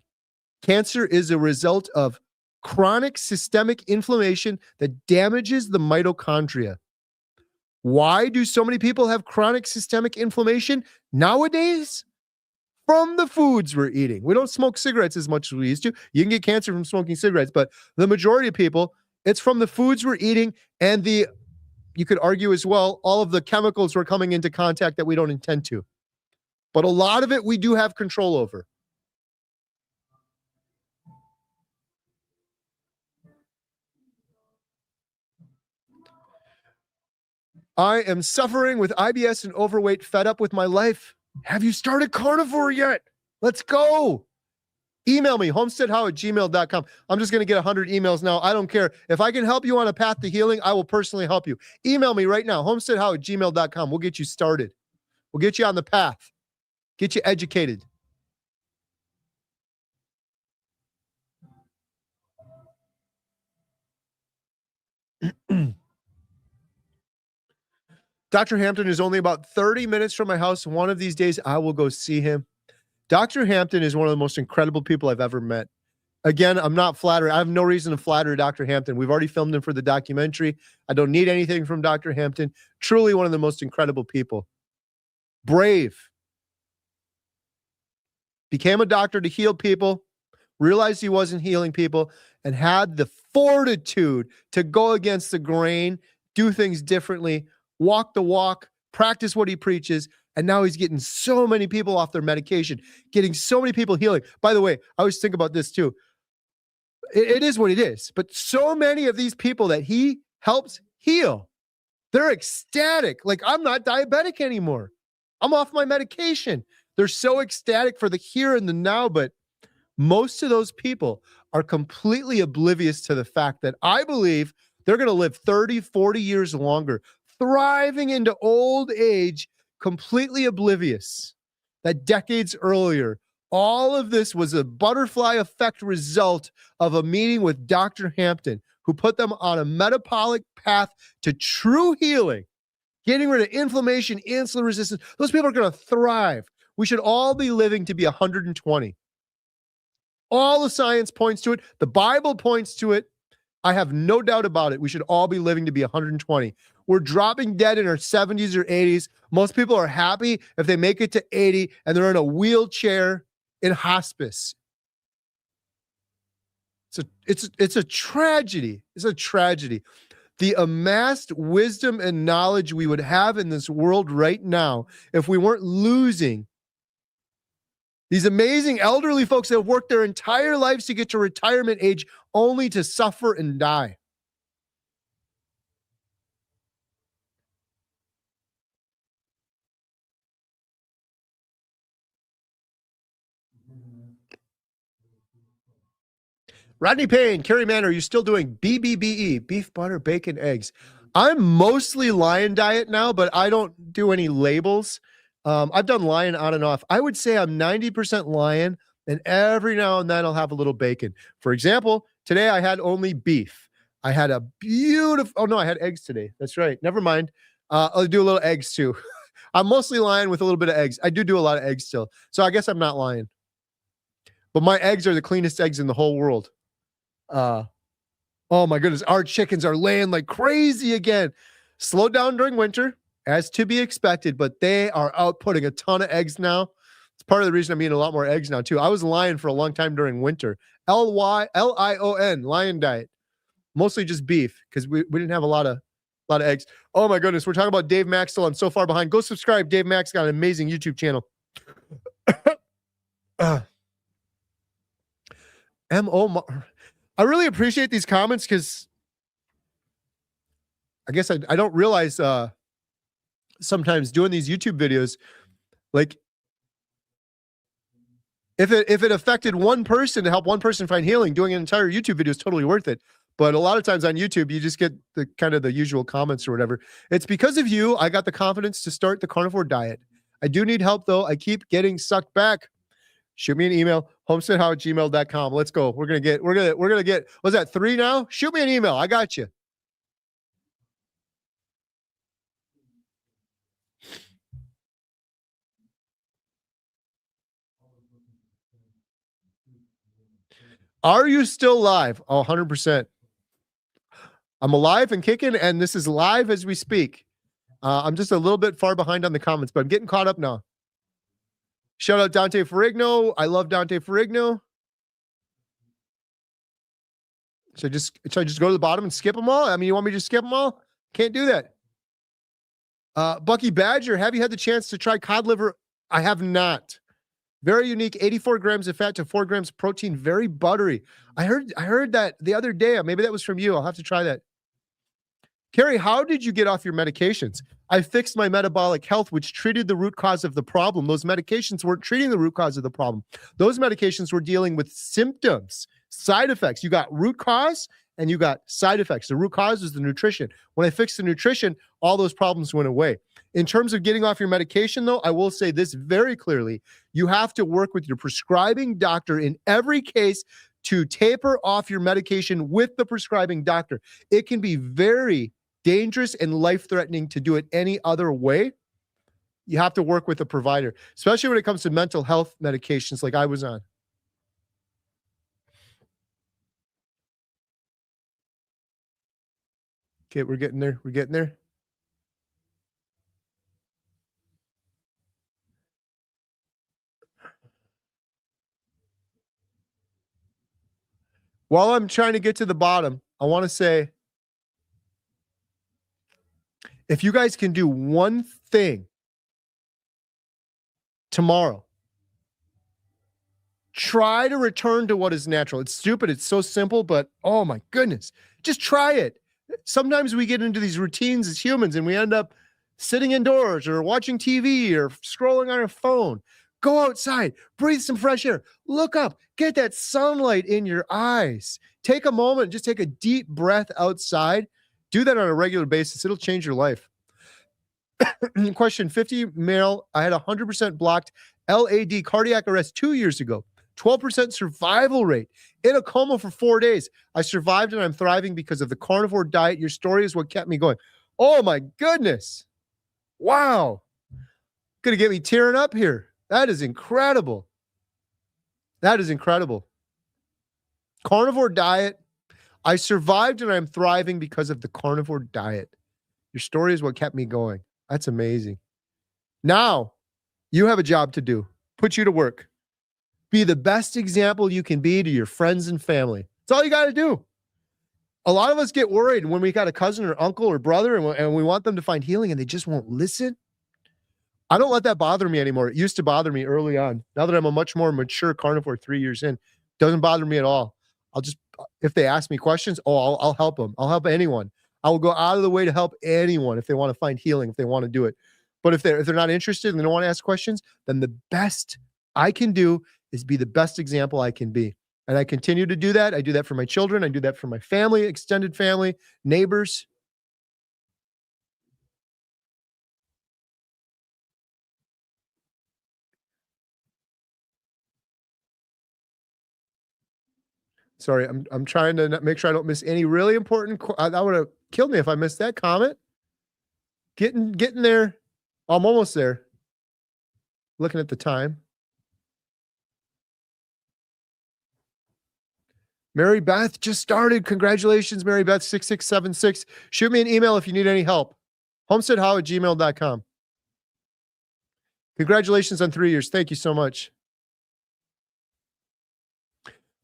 Cancer is a result of chronic systemic inflammation that damages the mitochondria. Why do so many people have chronic systemic inflammation nowadays? From the foods we're eating. We don't smoke cigarettes as much as we used to. You can get cancer from smoking cigarettes, but the majority of people, it's from the foods we're eating, and you could argue as well, all of the chemicals we're coming into contact that we don't intend to. But a lot of it we do have control over. I am suffering with IBS and overweight, fed up with my life. Have you started carnivore yet? Let's go. Email me, homesteadhow@gmail.com. I'm just going to get 100 emails now. I don't care. If I can help you on a path to healing, I will personally help you. Email me right now, homesteadhow@gmail.com. We'll get you started. We'll get you on the path. Get you educated. Dr. Hampton is only about 30 minutes from my house. One of these days, I will go see him. Dr. Hampton is one of the most incredible people I've ever met. Again, I'm not flattering. I have no reason to flatter Dr. Hampton. We've already filmed him for the documentary. I don't need anything from Dr. Hampton. Truly one of the most incredible people. Brave. Became a doctor to heal people, realized he wasn't healing people, and had the fortitude to go against the grain, do things differently, walk the walk, practice what he preaches, and now he's getting so many people off their medication, getting so many people healing. By the way, I always think about this too. It is what it is, but so many of these people that he helps heal, they're ecstatic. Like, I'm not diabetic anymore. I'm off my medication. They're so ecstatic for the here and the now, but most of those people are completely oblivious to the fact that I believe they're going to live 30, 40 years longer, thriving into old age, completely oblivious that decades earlier, all of this was a butterfly effect result of a meeting with Dr. Hampton, who put them on a metabolic path to true healing, getting rid of inflammation, insulin resistance. Those people are going to thrive. We should all be living to be 120. All the science points to it. The Bible points to it. I have no doubt about it. We should all be living to be 120. We're dropping dead in our 70s or 80s. Most people are happy if they make it to 80 and they're in a wheelchair in hospice. It's a tragedy. It's a tragedy. The amassed wisdom and knowledge we would have in this world right now if we weren't losing these amazing elderly folks that have worked their entire lives to get to retirement age only to suffer and die. Rodney Payne, Carrie Mann, are you still doing BBBE, beef, butter, bacon, eggs? I'm mostly Lion Diet now, but I don't do any labels. I've done Lion on and off. I would say I'm 90% Lion, and every now and then I'll have a little bacon. For example, today I had only beef. I had a beautiful, oh no, I had eggs today. That's right. Never mind. I'll do a little eggs too. I'm mostly Lion with a little bit of eggs. I do a lot of eggs still. So I guess I'm not Lion. But my eggs are the cleanest eggs in the whole world. Oh my goodness, our chickens are laying like crazy again. Slowed down during winter, as to be expected, but they are outputting a ton of eggs now. It's part of the reason I'm eating a lot more eggs now too. I was Lion for a long time during winter. Lion, Lion Diet. Mostly just beef because we didn't have a lot of eggs. Oh my goodness, we're talking about Dave Mack still. I'm so far behind. Go subscribe. Dave Mack's got an amazing YouTube channel. I really appreciate these comments because I guess I don't realize sometimes doing these YouTube videos, like if it affected one person to help one person find healing, doing an entire YouTube video is totally worth it. But a lot of times on YouTube, you just get the kind of the usual comments or whatever. It's because of you I got the confidence to start the Carnivore Diet. I do need help though. I keep getting sucked back. Shoot me an email, homesteadhow@gmail.com. Let's go. We're gonna get, what's that, 3 now? Shoot me an email. I got you. Are you still live? Oh, 100%. I'm alive and kicking, and this is live as we speak. I'm just a little bit far behind on the comments, but I'm getting caught up now. Shout out Dante Ferrigno. I love Dante Ferrigno. Should I just go to the bottom and skip them all? I mean, you want me to just skip them all? Can't do that. Bucky Badger, have you had the chance to try cod liver? I have not. Very unique, 84 grams of fat to 4 grams of protein, very buttery. I heard that the other day. Maybe that was from you. I'll have to try that. Carrie, how did you get off your medications? I fixed my metabolic health, which treated the root cause of the problem. Those medications weren't treating the root cause of the problem. Those medications were dealing with symptoms, side effects. You got root cause and you got side effects. The root cause is the nutrition. When I fixed the nutrition, all those problems went away. In terms of getting off your medication, though, I will say this very clearly. You have to work with your prescribing doctor in every case to taper off your medication with the prescribing doctor. It can be very dangerous and life-threatening to do it any other way, you have to work with a provider, especially when it comes to mental health medications like I was on. Okay, we're getting there. We're getting there. While I'm trying to get to the bottom, I want to say, if you guys can do one thing tomorrow, try to return to what is natural. It's stupid. It's so simple, but oh my goodness, just try it. Sometimes we get into these routines as humans and we end up sitting indoors or watching TV or scrolling on our phone. Go outside, breathe some fresh air, look up, get that sunlight in your eyes. Take a moment, just take a deep breath outside. Do that on a regular basis. It'll change your life. Question 50 male. I had 100% blocked LAD cardiac arrest 2 years ago. 12% survival rate. In a coma for 4 days. I survived and I'm thriving because of the carnivore diet. Your story is what kept me going. Oh my goodness. Wow. Gonna get me tearing up here. That is incredible. That is incredible. Carnivore diet. I survived and I'm thriving because of the carnivore diet. Your story is what kept me going. That's amazing. Now, you have a job to do. Put you to work. Be the best example you can be to your friends and family. That's all you got to do. A lot of us get worried when we got a cousin or uncle or brother and we want them to find healing and they just won't listen. I don't let that bother me anymore. It used to bother me early on. Now that I'm a much more mature carnivore 3 years in, doesn't bother me at all. I'll just, if they ask me questions, I'll help them. I'll help anyone. I will go out of the way to help anyone if they want to find healing, if they want to do it. But if they're not interested and they don't want to ask questions, then the best I can do is be the best example I can be. And I continue to do that. I do that for my children. I do that for my family, extended family, neighbors. Sorry, I'm trying to make sure I don't miss any really important. That would have killed me if I missed that comment. Getting there. I'm almost there. Looking at the time. Mary Beth just started. Congratulations, Mary Beth 6676. Shoot me an email if you need any help. HomesteadHow@gmail.com. Congratulations on 3 years. Thank you so much.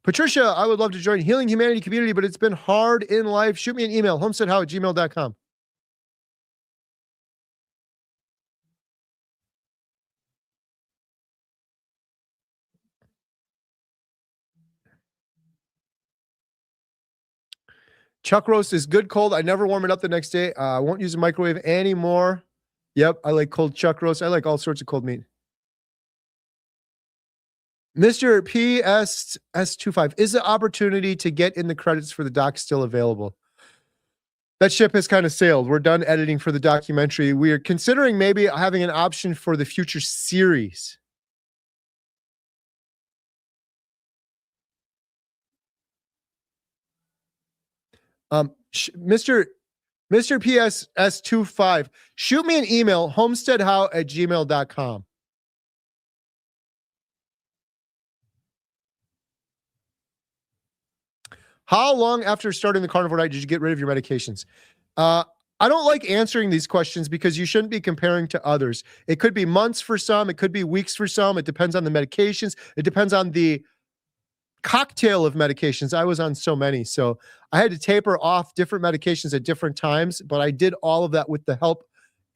Patricia, I would love to join Healing Humanity community, but it's been hard in life. Shoot me an email, homesteadhow@gmail.com. Chuck roast is good cold. I never warm it up the next day. I won't use a microwave anymore. Yep, I like cold chuck roast. I like all sorts of cold meat. Mr. PSS25, is the opportunity to get in the credits for the doc still available? That ship has kind of sailed. We're done editing for the documentary. We are considering maybe having an option for the future series. Mr. PSS25, shoot me an email, homesteadhow@gmail.com. How long after starting the carnivore diet did you get rid of your medications? I don't like answering these questions because you shouldn't be comparing to others. It could be months for some. It could be weeks for some. It depends on the medications. It depends on the cocktail of medications. I was on so many. So I had to taper off different medications at different times, but I did all of that with the help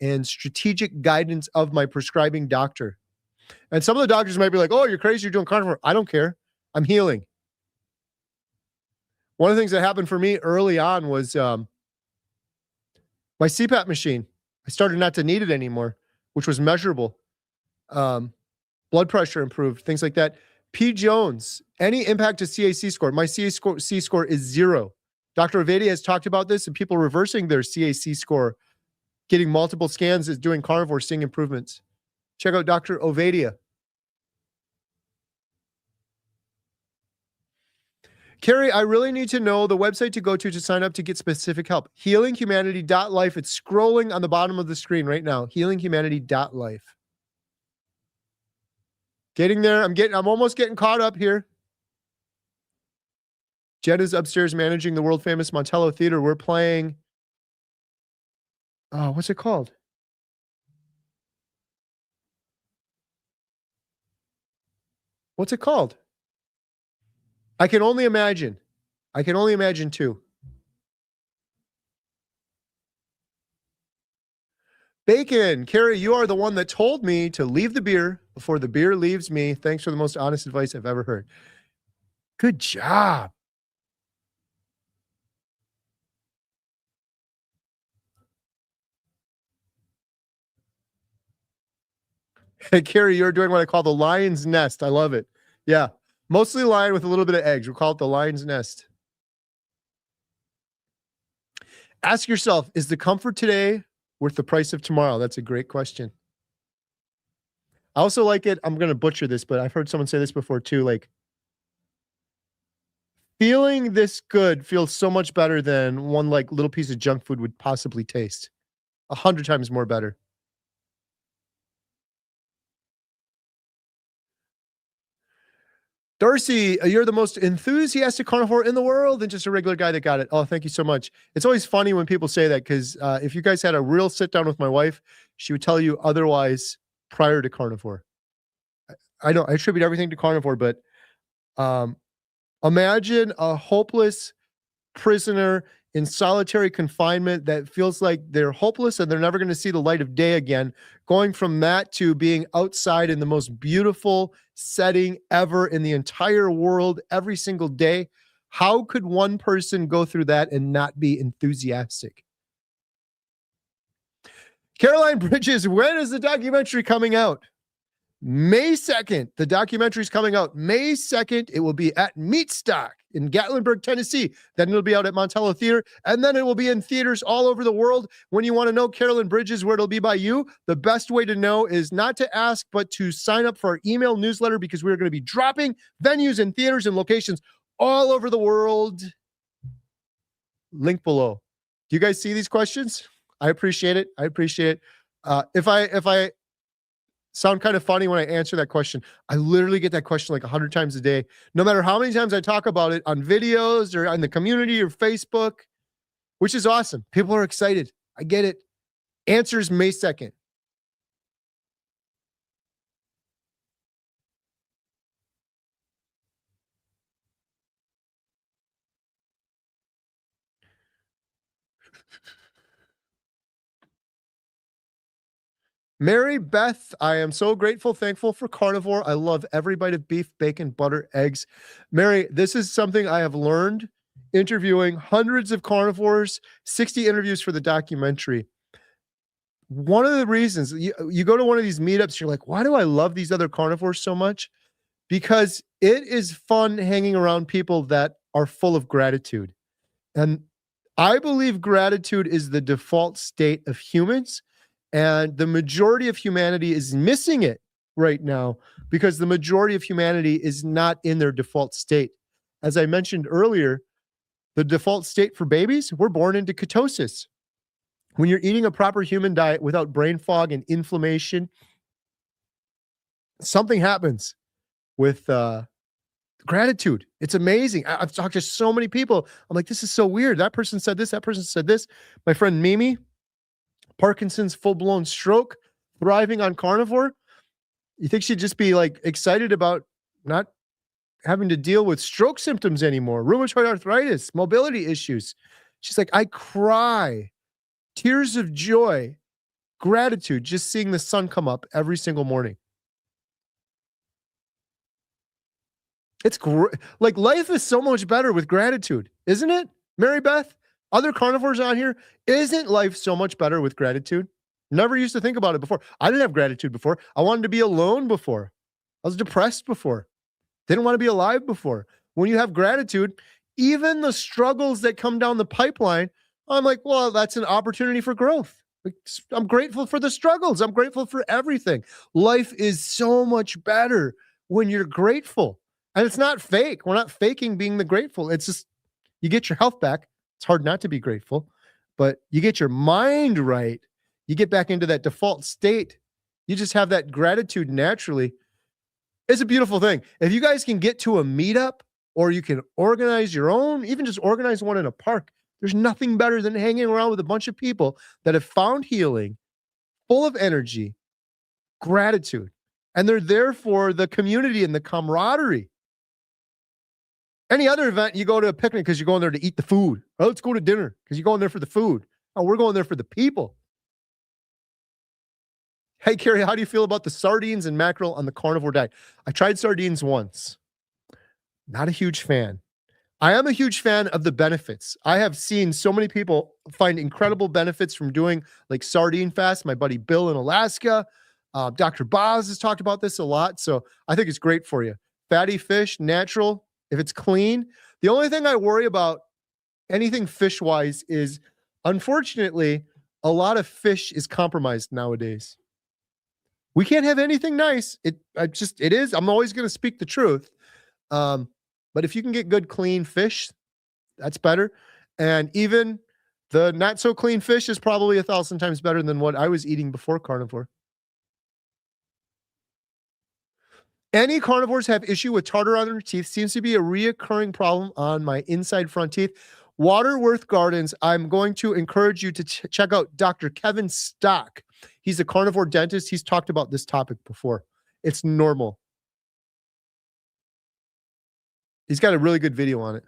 and strategic guidance of my prescribing doctor. And some of the doctors might be like, oh, you're crazy. You're doing carnivore. I don't care. I'm healing. One of the things that happened for me early on was my CPAP machine. I started not to need it anymore, which was measurable. Blood pressure improved, things like that. P. Jones, any impact to CAC score? My CAC score is 0. Dr. Ovadia has talked about this and people reversing their CAC score, getting multiple scans is doing carnivore, seeing improvements. Check out Dr. Ovadia. Carrie, I really need to know the website to go to sign up to get specific help. Healinghumanity.life. It's scrolling on the bottom of the screen right now. Healinghumanity.life. Getting there. I'm almost getting caught up here. Jen is upstairs managing the world famous Montello Theater. We're playing. Oh, what's it called? What's it called? I can only imagine. I can only imagine too. Bacon, Carrie, you are the one that told me to leave the beer before the beer leaves me. Thanks for the most honest advice I've ever heard. Good job. Hey, Carrie, you're doing what I call the lion's nest. I love it. Yeah. Mostly lion with a little bit of eggs. We'll call it the lion's nest. Ask yourself, is the comfort today worth the price of tomorrow? That's a great question. I also like it. I'm going to butcher this, but I've heard someone say this before too. Like, feeling this good feels so much better than one like little piece of junk food would possibly taste. 100 times more better. Darcy, you're the most enthusiastic carnivore in the world and just a regular guy that got it. Oh, thank you so much. It's always funny when people say that because if you guys had a real sit down with my wife, she would tell you otherwise prior to carnivore. I know I attribute everything to carnivore, but imagine a hopeless prisoner in solitary confinement that feels like they're hopeless and they're never going to see the light of day again, going from that to being outside in the most beautiful setting ever in the entire world every single day. How could one person go through that and not be enthusiastic? Caroline Bridges, when is the documentary coming out? May 2nd. The documentary is coming out May 2nd. It will be at Meatstock in Gatlinburg, Tennessee. Then it'll be out at Montello Theater. And then it will be in theaters all over the world. When you want to know, Carolyn Bridges, where it'll be by you, the best way to know is not to ask, but to sign up for our email newsletter because we're going to be dropping venues and theaters and locations all over the world. Link below. Do you guys see these questions? I appreciate it. I appreciate it. If I sound kind of funny when I answer that question, I literally get that question like 100 times a day. No matter how many times I talk about it on videos or on the community or Facebook, which is awesome. People are excited. I get it. Answers May 2nd. Mary Beth, I am so grateful, thankful for carnivore. I love every bite of beef, bacon, butter, eggs. Mary, this is something I have learned interviewing hundreds of carnivores, 60 interviews for the documentary. One of the reasons you go to one of these meetups, you're like, why do I love these other carnivores so much? Because it is fun hanging around people that are full of gratitude. And I believe gratitude is the default state of humans. And the majority of humanity is missing it right now because the majority of humanity is not in their default state. As I mentioned earlier, the default state for babies, we're born into ketosis. When you're eating a proper human diet without brain fog and inflammation, something happens with gratitude. It's amazing. I've talked to so many people. I'm like, this is so weird. That person said this. That person said this. My friend Mimi, Parkinson's full-blown stroke, thriving on carnivore. You think she'd just be like excited about not having to deal with stroke symptoms anymore, rheumatoid arthritis, mobility issues. She's like, I cry, tears of joy, gratitude, just seeing the sun come up every single morning. It's great. Like life is so much better with gratitude, isn't it? Mary Beth, other carnivores on here, isn't life so much better with gratitude? Never used to think about it before. I didn't have gratitude before. I wanted to be alone before. I was depressed before. Didn't want to be alive before. When you have gratitude, even the struggles that come down the pipeline, I'm like, well, that's an opportunity for growth. I'm grateful for the struggles. I'm grateful for everything. Life is so much better when you're grateful. And it's not fake. We're not faking being the grateful. It's just you get your health back. It's hard not to be grateful, but you get your mind right. You get back into that default state. You just have that gratitude naturally. It's a beautiful thing. If you guys can get to a meetup or you can organize your own, even just organize one in a park, there's nothing better than hanging around with a bunch of people that have found healing, full of energy, gratitude, and they're there for the community and the camaraderie. Any other event, you go to a picnic because you're going there to eat the food. Oh, let's go to dinner because you're going there for the food. Oh, we're going there for the people. Hey, Carrie, how do you feel about the sardines and mackerel on the carnivore diet? I tried sardines once. Not a huge fan. I am a huge fan of the benefits. I have seen so many people find incredible benefits from doing like sardine fast. My buddy Bill in Alaska, Dr. Boz has talked about this a lot. So I think it's great for you. Fatty fish, natural, if it's clean. The only thing I worry about anything fish-wise is, unfortunately, a lot of fish is compromised nowadays. We can't have anything nice. It is. I'm always going to speak the truth. But if you can get good, clean fish, that's better. And even the not so clean fish is probably 1,000 times better than what I was eating before carnivore. Any carnivores have issue with tartar on their teeth. Seems to be a reoccurring problem on my inside front teeth. Waterworth Gardens, I'm going to encourage you to check out Dr. Kevin Stock. He's a carnivore dentist. He's talked about this topic before. It's normal. He's got a really good video on it.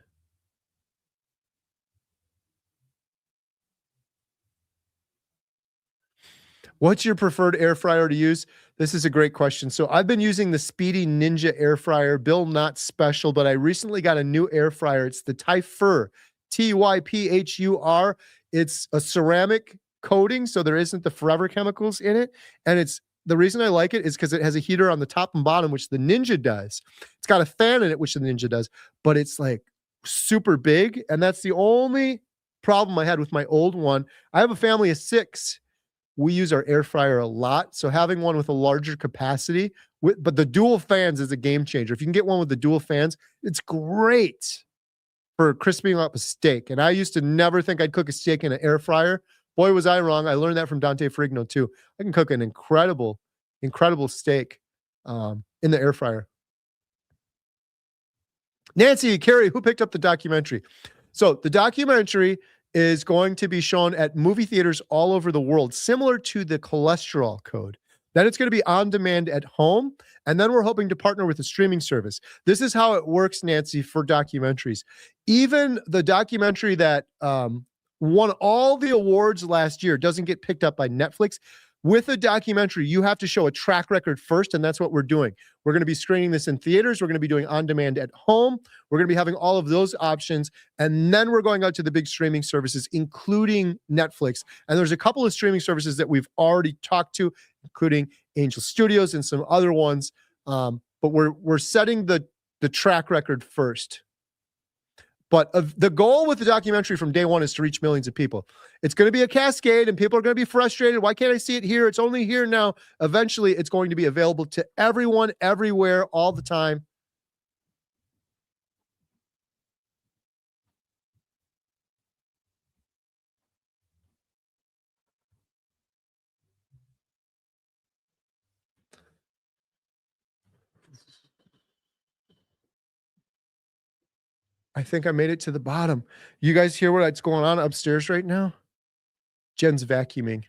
What's your preferred air fryer to use? This is a great question. So I've been using the Speedy Ninja air fryer. Bill, not special, but I recently got a new air fryer. It's the Typhur, Typhur. It's a ceramic coating, so there isn't the forever chemicals in it. And the reason I like it is because it has a heater on the top and bottom, which the Ninja does. It's got a fan in it, which the Ninja does, but it's like super big. And that's the only problem I had with my old one. I have a family of 6. We use our air fryer a lot. So having one with a larger capacity, but the dual fans is a game changer. If you can get one with the dual fans, it's great for crisping up a steak. And I used to never think I'd cook a steak in an air fryer. Boy, was I wrong. I learned that from Dante Frigno too. I can cook an incredible steak in the air fryer. Nancy, Carrie, who picked up the documentary? So the documentary is going to be shown at movie theaters all over the world, similar to the cholesterol code. Then it's going to be on demand at home. And then we're hoping to partner with a streaming service. This is how it works, Nancy, for documentaries. Even the documentary that won all the awards last year doesn't get picked up by Netflix. With a documentary, you have to show a track record first, and that's what we're doing. We're going to be screening this in theaters. We're going to be doing on demand at home. We're going to be having all of those options, and then we're going out to the big streaming services, including Netflix. And there's a couple of streaming services that we've already talked to, including Angel Studios and some other ones. But we're setting the track record first. But the goal with the documentary from day one is to reach millions of people. It's going to be a cascade, and people are going to be frustrated. Why can't I see it here? It's only here now. Eventually, it's going to be available to everyone, everywhere, all the time. I think I made it to the bottom. You guys hear what's going on upstairs right now? Jen's vacuuming.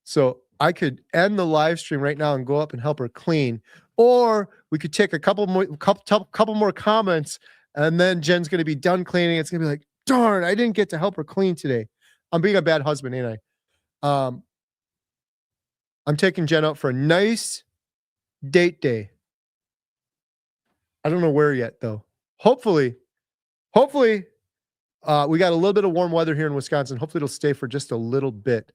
So I could end the live stream right now and go up and help her clean, or we could take a couple more comments, and then Jen's going to be done cleaning. It's going to be like, darn, I didn't get to help her clean today. I'm being a bad husband, ain't I? I'm taking Jen out for a nice date day. I don't know where yet, though. Hopefully, we got a little bit of warm weather here in Wisconsin. Hopefully it'll stay for just a little bit.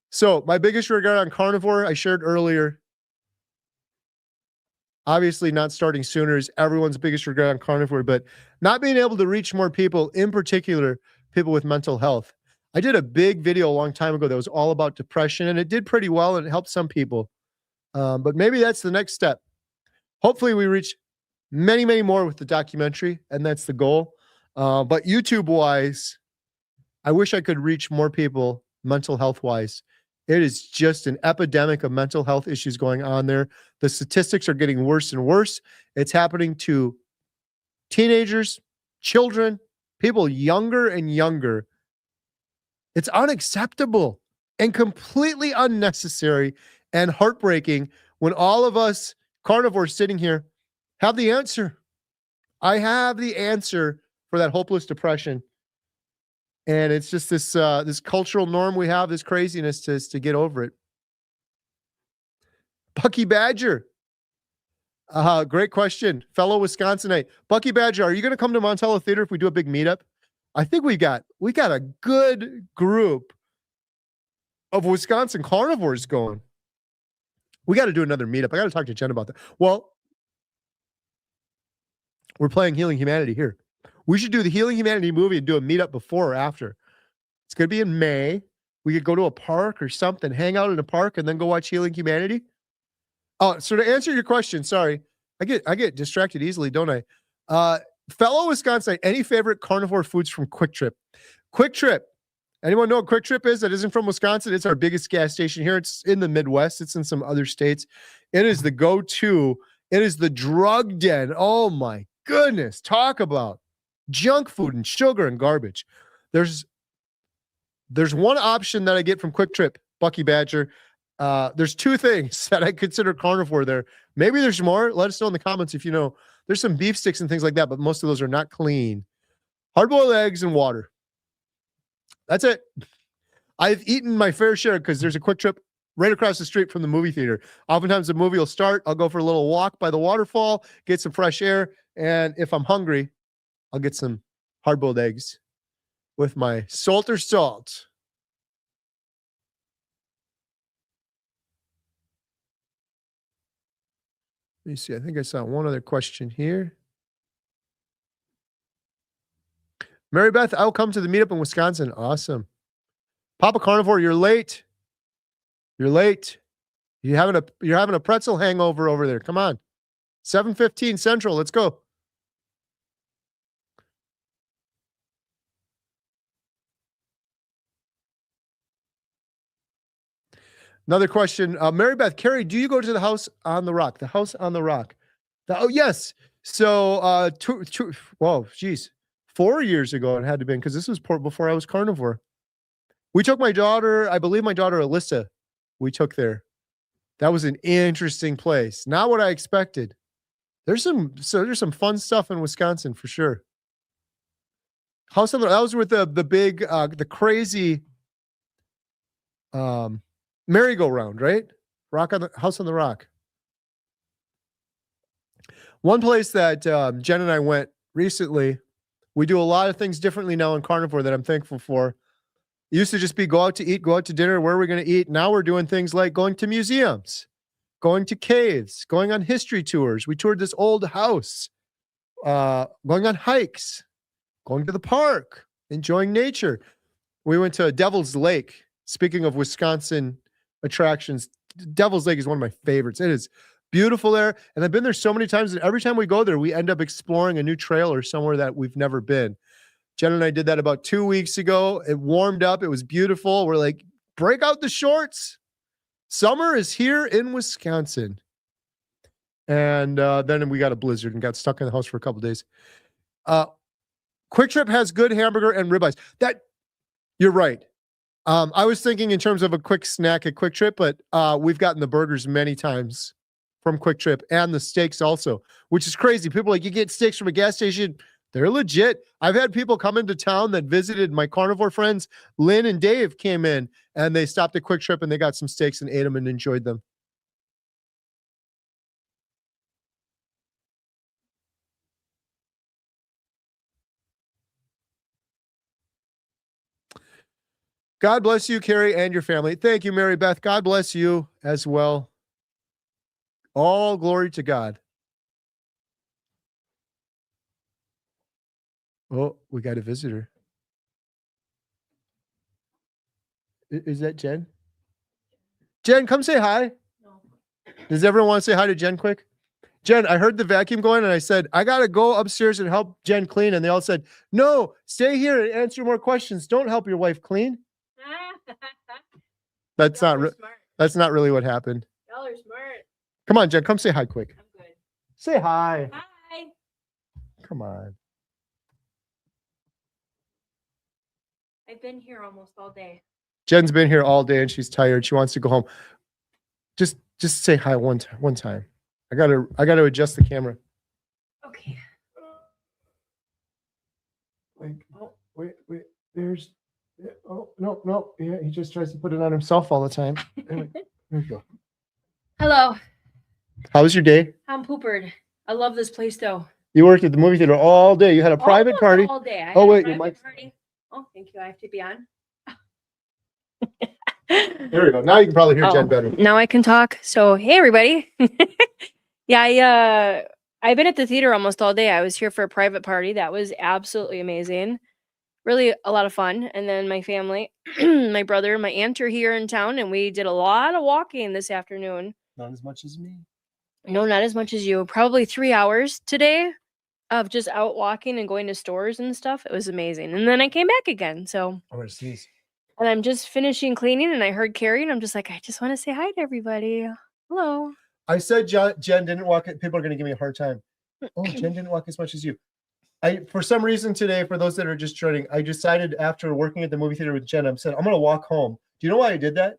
So my biggest regret on carnivore, I shared earlier. Obviously not starting sooner is everyone's biggest regret on carnivore, but not being able to reach more people, in particular, people with mental health. I did a big video a long time ago that was all about depression, and it did pretty well, and it helped some people. But maybe that's the next step. Hopefully we reach Many, many more with the documentary, and that's the goal. But YouTube-wise, I wish I could reach more people mental health-wise. It is just an epidemic of mental health issues going on there. The statistics are getting worse and worse. It's happening to teenagers, children, people younger and younger. It's unacceptable and completely unnecessary and heartbreaking when all of us carnivores sitting here have the answer. I have the answer for that hopeless depression. And it's just this this cultural norm we have, this craziness to get over it. Bucky Badger. Great question. Fellow Wisconsinite. Bucky Badger, are you going to come to Montello Theater if we do a big meetup? I think we got a good group of Wisconsin carnivores going. We got to do another meetup. I got to talk to Jen about that. Well, we're playing Healing Humanity here. We should do the Healing Humanity movie and do a meetup before or after. It's going to be in May. We could go to a park or something, hang out in a park, and then go watch Healing Humanity. Oh, so to answer your question, sorry, I get distracted easily, don't I? Fellow Wisconsin, any favorite carnivore foods from Quick Trip? Quick Trip. Anyone know what Quick Trip is? That isn't from Wisconsin. It's our biggest gas station here. It's in the Midwest. It's in some other states. It is the go-to. It is the drug den. Oh my goodness. Talk about junk food and sugar and garbage. There's one option that I get from Quick Trip, Bucky Badger. There's two things that I consider carnivore there. Maybe there's more. Let us know in the comments if you know. There's some beef sticks and things like that, but most of those are not clean. Hard-boiled eggs and water. That's it. I've eaten my fair share because there's a Quick Trip right across the street from the movie theater. Oftentimes the movie will start. I'll go for a little walk by the waterfall, get some fresh air, and if I'm hungry, I'll get some hard-boiled eggs with my salter salt. Let me see. I think I saw one other question here. Mary Beth, I'll come to the meetup in Wisconsin. Awesome. Papa Carnivore, you're late. You're late. You're having a pretzel hangover over there. Come on. 7:15 Central. Let's go. Another question. Mary Beth, Carrie, do you go to the House on the Rock? The House on the Rock. Oh, yes. So, 4 years ago it had to be, because this was before I was carnivore. We took my daughter, I believe my daughter Alyssa, we took there. That was an interesting place. Not what I expected. There's some fun stuff in Wisconsin for sure. House on the, that was with the big, the crazy merry-go-round, right? House on the Rock. One place that Jen and I went recently, we do a lot of things differently now in carnivore that I'm thankful for. It used to just be go out to eat, go out to dinner, where are we going to eat? Now we're doing things like going to museums, going to caves, going on history tours. We toured this old house, going on hikes, going to the park, enjoying nature. We went to Devil's Lake. Speaking of Wisconsin attractions, Devil's Lake is one of my favorites. It is beautiful there. And I've been there so many times that every time we go there, we end up exploring a new trail or somewhere that we've never been. Jen and I did that about 2 weeks ago. It warmed up. It was beautiful. We're like, break out the shorts. Summer is here in Wisconsin. And then we got a blizzard and got stuck in the house for a couple of days. Quick Trip has good hamburger and ribeyes. You're right. I was thinking in terms of a quick snack at Quick Trip, but we've gotten the burgers many times from Quick Trip and the steaks also, which is crazy. People are like, you get steaks from a gas station. They're legit. I've had people come into town that visited my carnivore friends. Lynn and Dave came in and they stopped at Quick Trip and they got some steaks and ate them and enjoyed them. God bless you, Carrie, and your family. Thank you, Mary Beth. God bless you as well. All glory to God. Oh, we got a visitor. Is that Jen? Jen, come say hi. No. Does everyone want to say hi to Jen quick? Jen, I heard the vacuum going and I said, I got to go upstairs and help Jen clean. And they all said, no, stay here and answer more questions. Don't help your wife clean. That's not really what happened. Y'all are smart. Come on, Jen, come say hi quick. I'm good. Say hi. Hi. Come on. I've been here almost all day. Jen's been here all day and she's tired. She wants to go home. Just say hi one time. I gotta adjust the camera. Okay. Wait. There's. Oh no. Yeah, he just tries to put it on himself all the time. Anyway, there we go. Hello. How was your day? I'm poopered. I love this place though. You worked at the movie theater all day. You had a private party. All day. Oh wait, your mic's. Party. Oh, thank you. I have to be on. There we go. Now you can probably hear Jen better. Now I can talk. So hey everybody. Yeah, I've been at the theater almost all day. I was here for a private party. That was absolutely amazing. Really a lot of fun. And then my family, my brother, my aunt are here in town, and we did a lot of walking this afternoon. Not as much as me. No, not as much as you. Probably 3 hours today of just out walking and going to stores and stuff. It was amazing. And then I came back again. So I'm gonna sneeze. And I'm just finishing cleaning, and I heard Carrie, and I'm just like, I just want to say hi to everybody. Hello. I said Jen didn't walk. People are going to give me a hard time. Oh, Jen didn't walk as much as you. For some reason today, for those that are just joining, I decided after working at the movie theater with Jen, I said, I'm going to walk home. Do you know why I did that?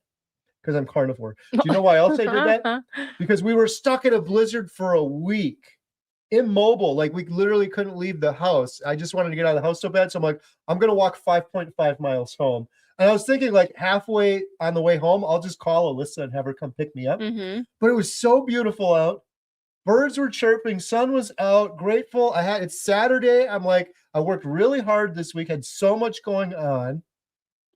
Because I'm carnivore. Do you know why else I did that? Because we were stuck in a blizzard for a week. Immobile. Like we literally couldn't leave the house. I just wanted to get out of the house so bad. So I'm like, I'm going to walk 5.5 miles home. And I was thinking like halfway on the way home, I'll just call Alyssa and have her come pick me up. Mm-hmm. But it was so beautiful out. Birds were chirping. Sun was out. Grateful. It's Saturday. I'm like, I worked really hard this week. Had so much going on.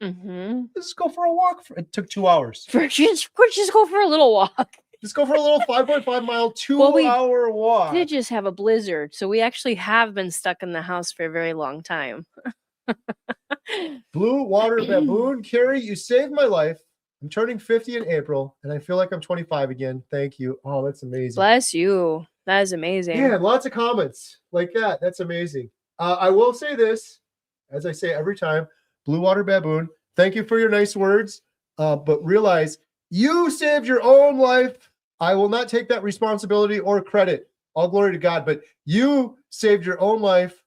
Mm-hmm. Let's go for a walk. It took 2 hours. Just go for a little walk. Just go for a little 5.5 mile, 2-hour walk. We did just have a blizzard. So we actually have been stuck in the house for a very long time. Blue water baboon. Carrie, you saved my life. I'm turning 50 in April, and I feel like I'm 25 again. Thank you. Oh, that's amazing. Bless you. That is amazing. Yeah, lots of comments like that. That's amazing. I will say this, as I say every time, Blue water baboon, thank you for your nice words, but realize you saved your own life. I will not take that responsibility or credit. All glory to God, but you saved your own life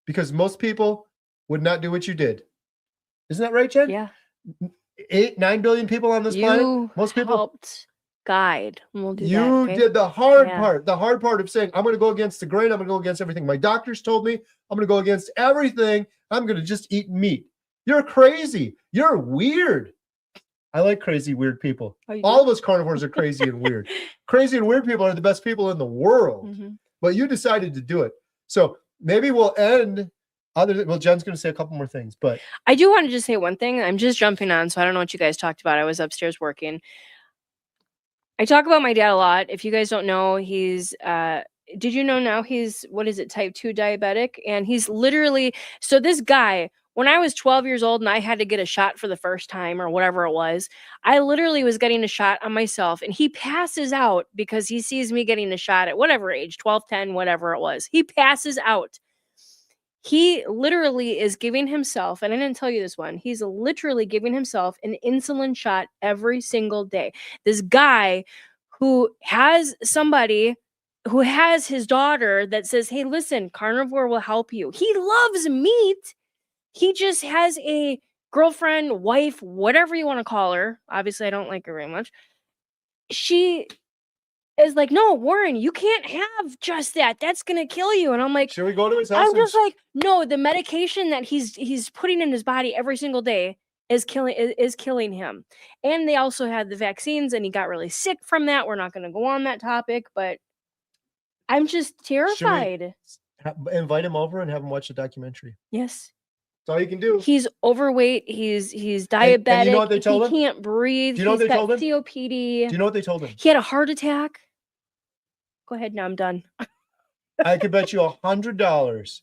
because most people would not do what you did. Isn't that right, Jen? Yeah. 8-9 billion people on this planet. Most people helped guide. We'll do you that, okay? did the hard part. The hard part of saying, I'm going to go against the grain. I'm going to go against everything. My doctors told me I'm going to go against everything. I'm going to just eat meat. You're crazy. You're weird. I like crazy, weird people. All of us carnivores are crazy and weird. Crazy and weird people are the best people in the world. Mm-hmm. But you decided to do it. So maybe we'll end. Jen's going to say a couple more things, but I do want to just say one thing. I'm just jumping on, so I don't know what you guys talked about. I was upstairs working. I talk about my dad a lot. If you guys don't know, he's did you know now he's type 2 diabetic? And he's literally, so this guy, when I was 12 years old and I had to get a shot for the first time or whatever it was, I literally was getting a shot on myself, and he passes out because he sees me getting a shot at whatever age, 12, 10, whatever it was. He passes out. He literally is giving himself, and I didn't tell you this one, he's literally giving himself an insulin shot every single day. This guy who has somebody who has his daughter that says, hey, listen, carnivore will help you. He loves meat. He just has a girlfriend, wife, whatever you want to call her. Obviously, I don't like her very much. She is like, no, Warren, you can't have just that. That's gonna kill you. And I'm like, should we go to his house? I'm just like, no, the medication that he's putting in his body every single day is killing him. And they also had the vaccines, and he got really sick from that. We're not gonna go on that topic, but I'm just terrified. Invite him over and have him watch the documentary. Yes. That's all you can do. He's overweight. He's diabetic. And you know what they told him? He can't breathe. Do you know what they told him? COPD. Do you know what they told him? He had a heart attack. Go ahead. Now I'm done. I could bet you $100.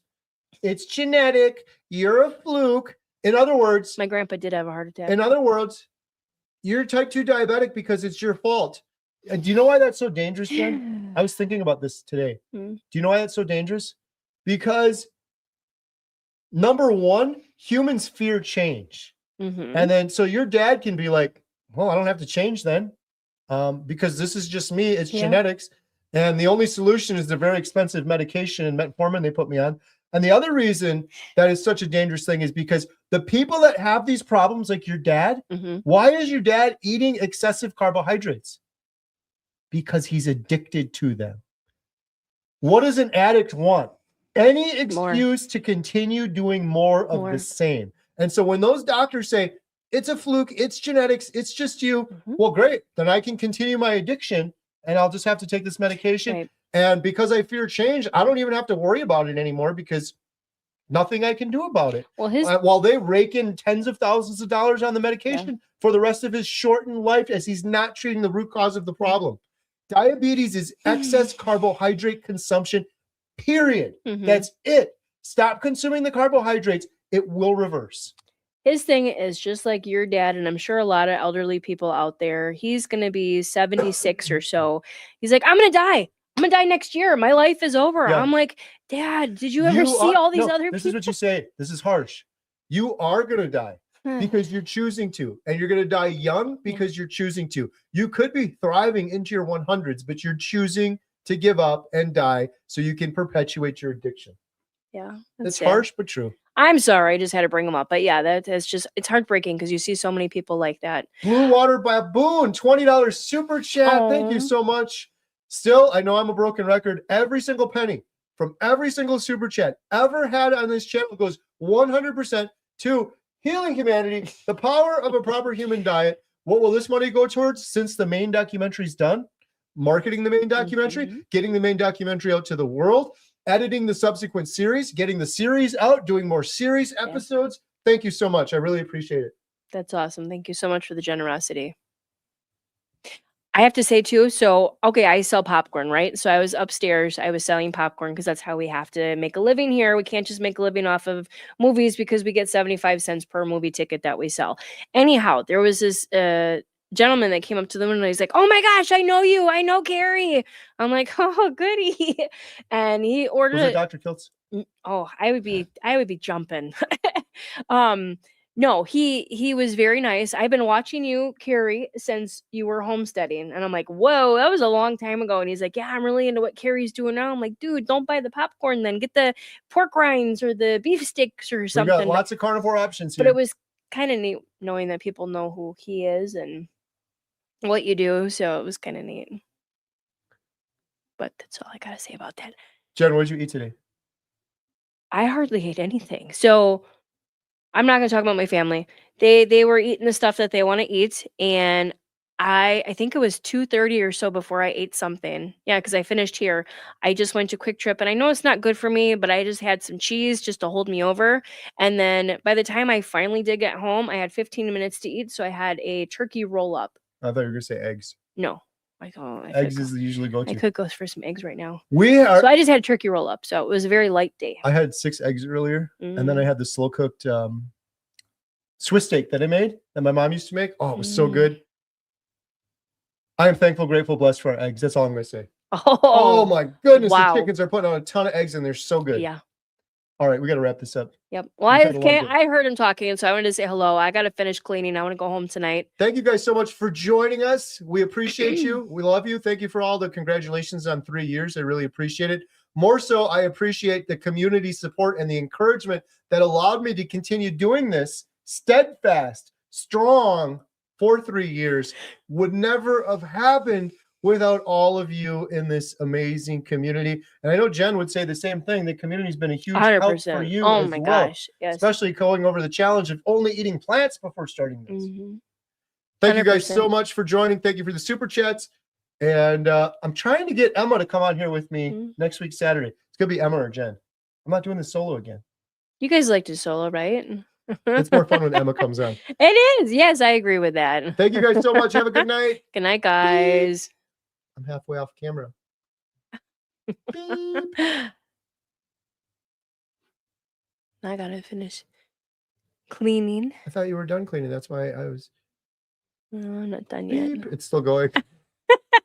It's genetic. You're a fluke. In other words, my grandpa did have a heart attack. In other words, you're type 2 diabetic because it's your fault. And do you know why that's so dangerous, Jen? I was thinking about this today. Hmm. Do you know why that's so dangerous? Because number one, humans fear change. Mm-hmm. And then so your dad can be like, well, I don't have to change then. Because this is just me, it's genetics. And the only solution is the very expensive medication and metformin they put me on. And the other reason that is such a dangerous thing is because the people that have these problems, like your dad, why is your dad eating excessive carbohydrates? Because he's addicted to them. What does an addict want? Any excuse to continue doing more of the same. And so when those doctors say, it's a fluke, it's genetics, it's just you, well, great. Then I can continue my addiction and I'll just have to take this medication. Right. And because I fear change, I don't even have to worry about it anymore because nothing I can do about it. Well, his while they rake in tens of thousands of dollars on the medication for the rest of his shortened life as he's not treating the root cause of the problem. Diabetes is excess carbohydrate consumption, period. That's it. Stop consuming the carbohydrates. It will reverse. His thing is just like your dad, and I'm sure a lot of elderly people out there, he's going to be 76 or so. He's like, I'm going to die. I'm going to die next year. My life is over. Yeah. I'm like, Dad, did you ever see all these other people? This is what you say. This is harsh. You are going to die because you're choosing to. And you're going to die young because you're choosing to. You could be thriving into your 100s, but you're choosing to give up and die so you can perpetuate your addiction. Yeah. It's harsh, but true. I'm sorry. I just had to bring them up. But yeah, that's just, it's heartbreaking because you see so many people like that. Blue Water Baboon, $20 super chat. Thank you so much. Still, I know I'm a broken record. Every single penny from every single super chat ever had on this channel goes 100% to healing humanity, the power of a proper human diet. What will this money go towards since the main documentary is done? Marketing the main documentary, getting the main documentary out to the world, editing the subsequent series, getting the series out, doing more series episodes. Thank you so much. I really appreciate it. That's awesome. Thank you so much for the generosity. I have to say too, so, okay, I sell popcorn, right? So I was upstairs, I was selling popcorn because that's how we have to make a living here. We can't just make a living off of movies because we get 75 cents per movie ticket that we sell. Anyhow, there was this gentleman that came up to the window. He's like, oh my gosh, I know you. I know Carrie. I'm like, oh, goody. And he ordered. Was it Dr. Kiltz? Oh, I would be jumping. No, he was very nice. I've been watching you, Carrie, since you were homesteading. And I'm like, whoa, that was a long time ago. And he's like, yeah, I'm really into what Carrie's doing now. I'm like, dude, don't buy the popcorn then. Get the pork rinds or the beef sticks or something. We got lots of carnivore options here. But it was kind of neat knowing that people know who he is and what you do. So it was kind of neat. But that's all I got to say about that. Jen, what did you eat today? I hardly ate anything. So I'm not going to talk about my family. They were eating the stuff that they want to eat, and I think it was 2:30 or so before I ate something. Yeah, because I finished here. I just went to Quick Trip, and I know it's not good for me, but I just had some cheese just to hold me over. And then by the time I finally did get home, I had 15 minutes to eat, so I had a turkey roll up. I thought you were going to say eggs. No. Eggs is usually go-to. I could go for some eggs right now. So I just had a turkey roll up, so it was a very light day. I had 6 eggs earlier, and then I had the slow-cooked Swiss steak that I made that my mom used to make. Oh, it was so good. I am thankful, grateful, blessed for our eggs. That's all I'm going to say. Oh my goodness. Wow. The chickens are putting on a ton of eggs, and they're so good. Yeah. All right, we got to wrap this up. Yep. Well, I heard him talking, so I wanted to say hello. I got to finish cleaning. I want to go home tonight. Thank you guys so much for joining us. We appreciate you. We love you. Thank you for all the congratulations on 3 years. I really appreciate it. More so, I appreciate the community support and the encouragement that allowed me to continue doing this steadfast, strong for 3 years. Would never have happened without all of you in this amazing community. And I know Jen would say the same thing. The community's been a huge 100%. help for you Oh as my well, gosh. Yes. especially going over the challenge of only eating plants before starting this. Thank you guys so much for joining. Thank you for the super chats. And I'm trying to get Emma to come on here with me next week, Saturday. It's going to be Emma or Jen. I'm not doing this solo again. You guys like to solo, right? It's more fun when Emma comes on. It is. Yes, I agree with that. Thank you guys so much. Have a good night. Good night, guys. I'm halfway off camera. Beep. I gotta finish cleaning. I thought you were done cleaning. That's why I was. No, I'm not done yet. Beep. It's still going.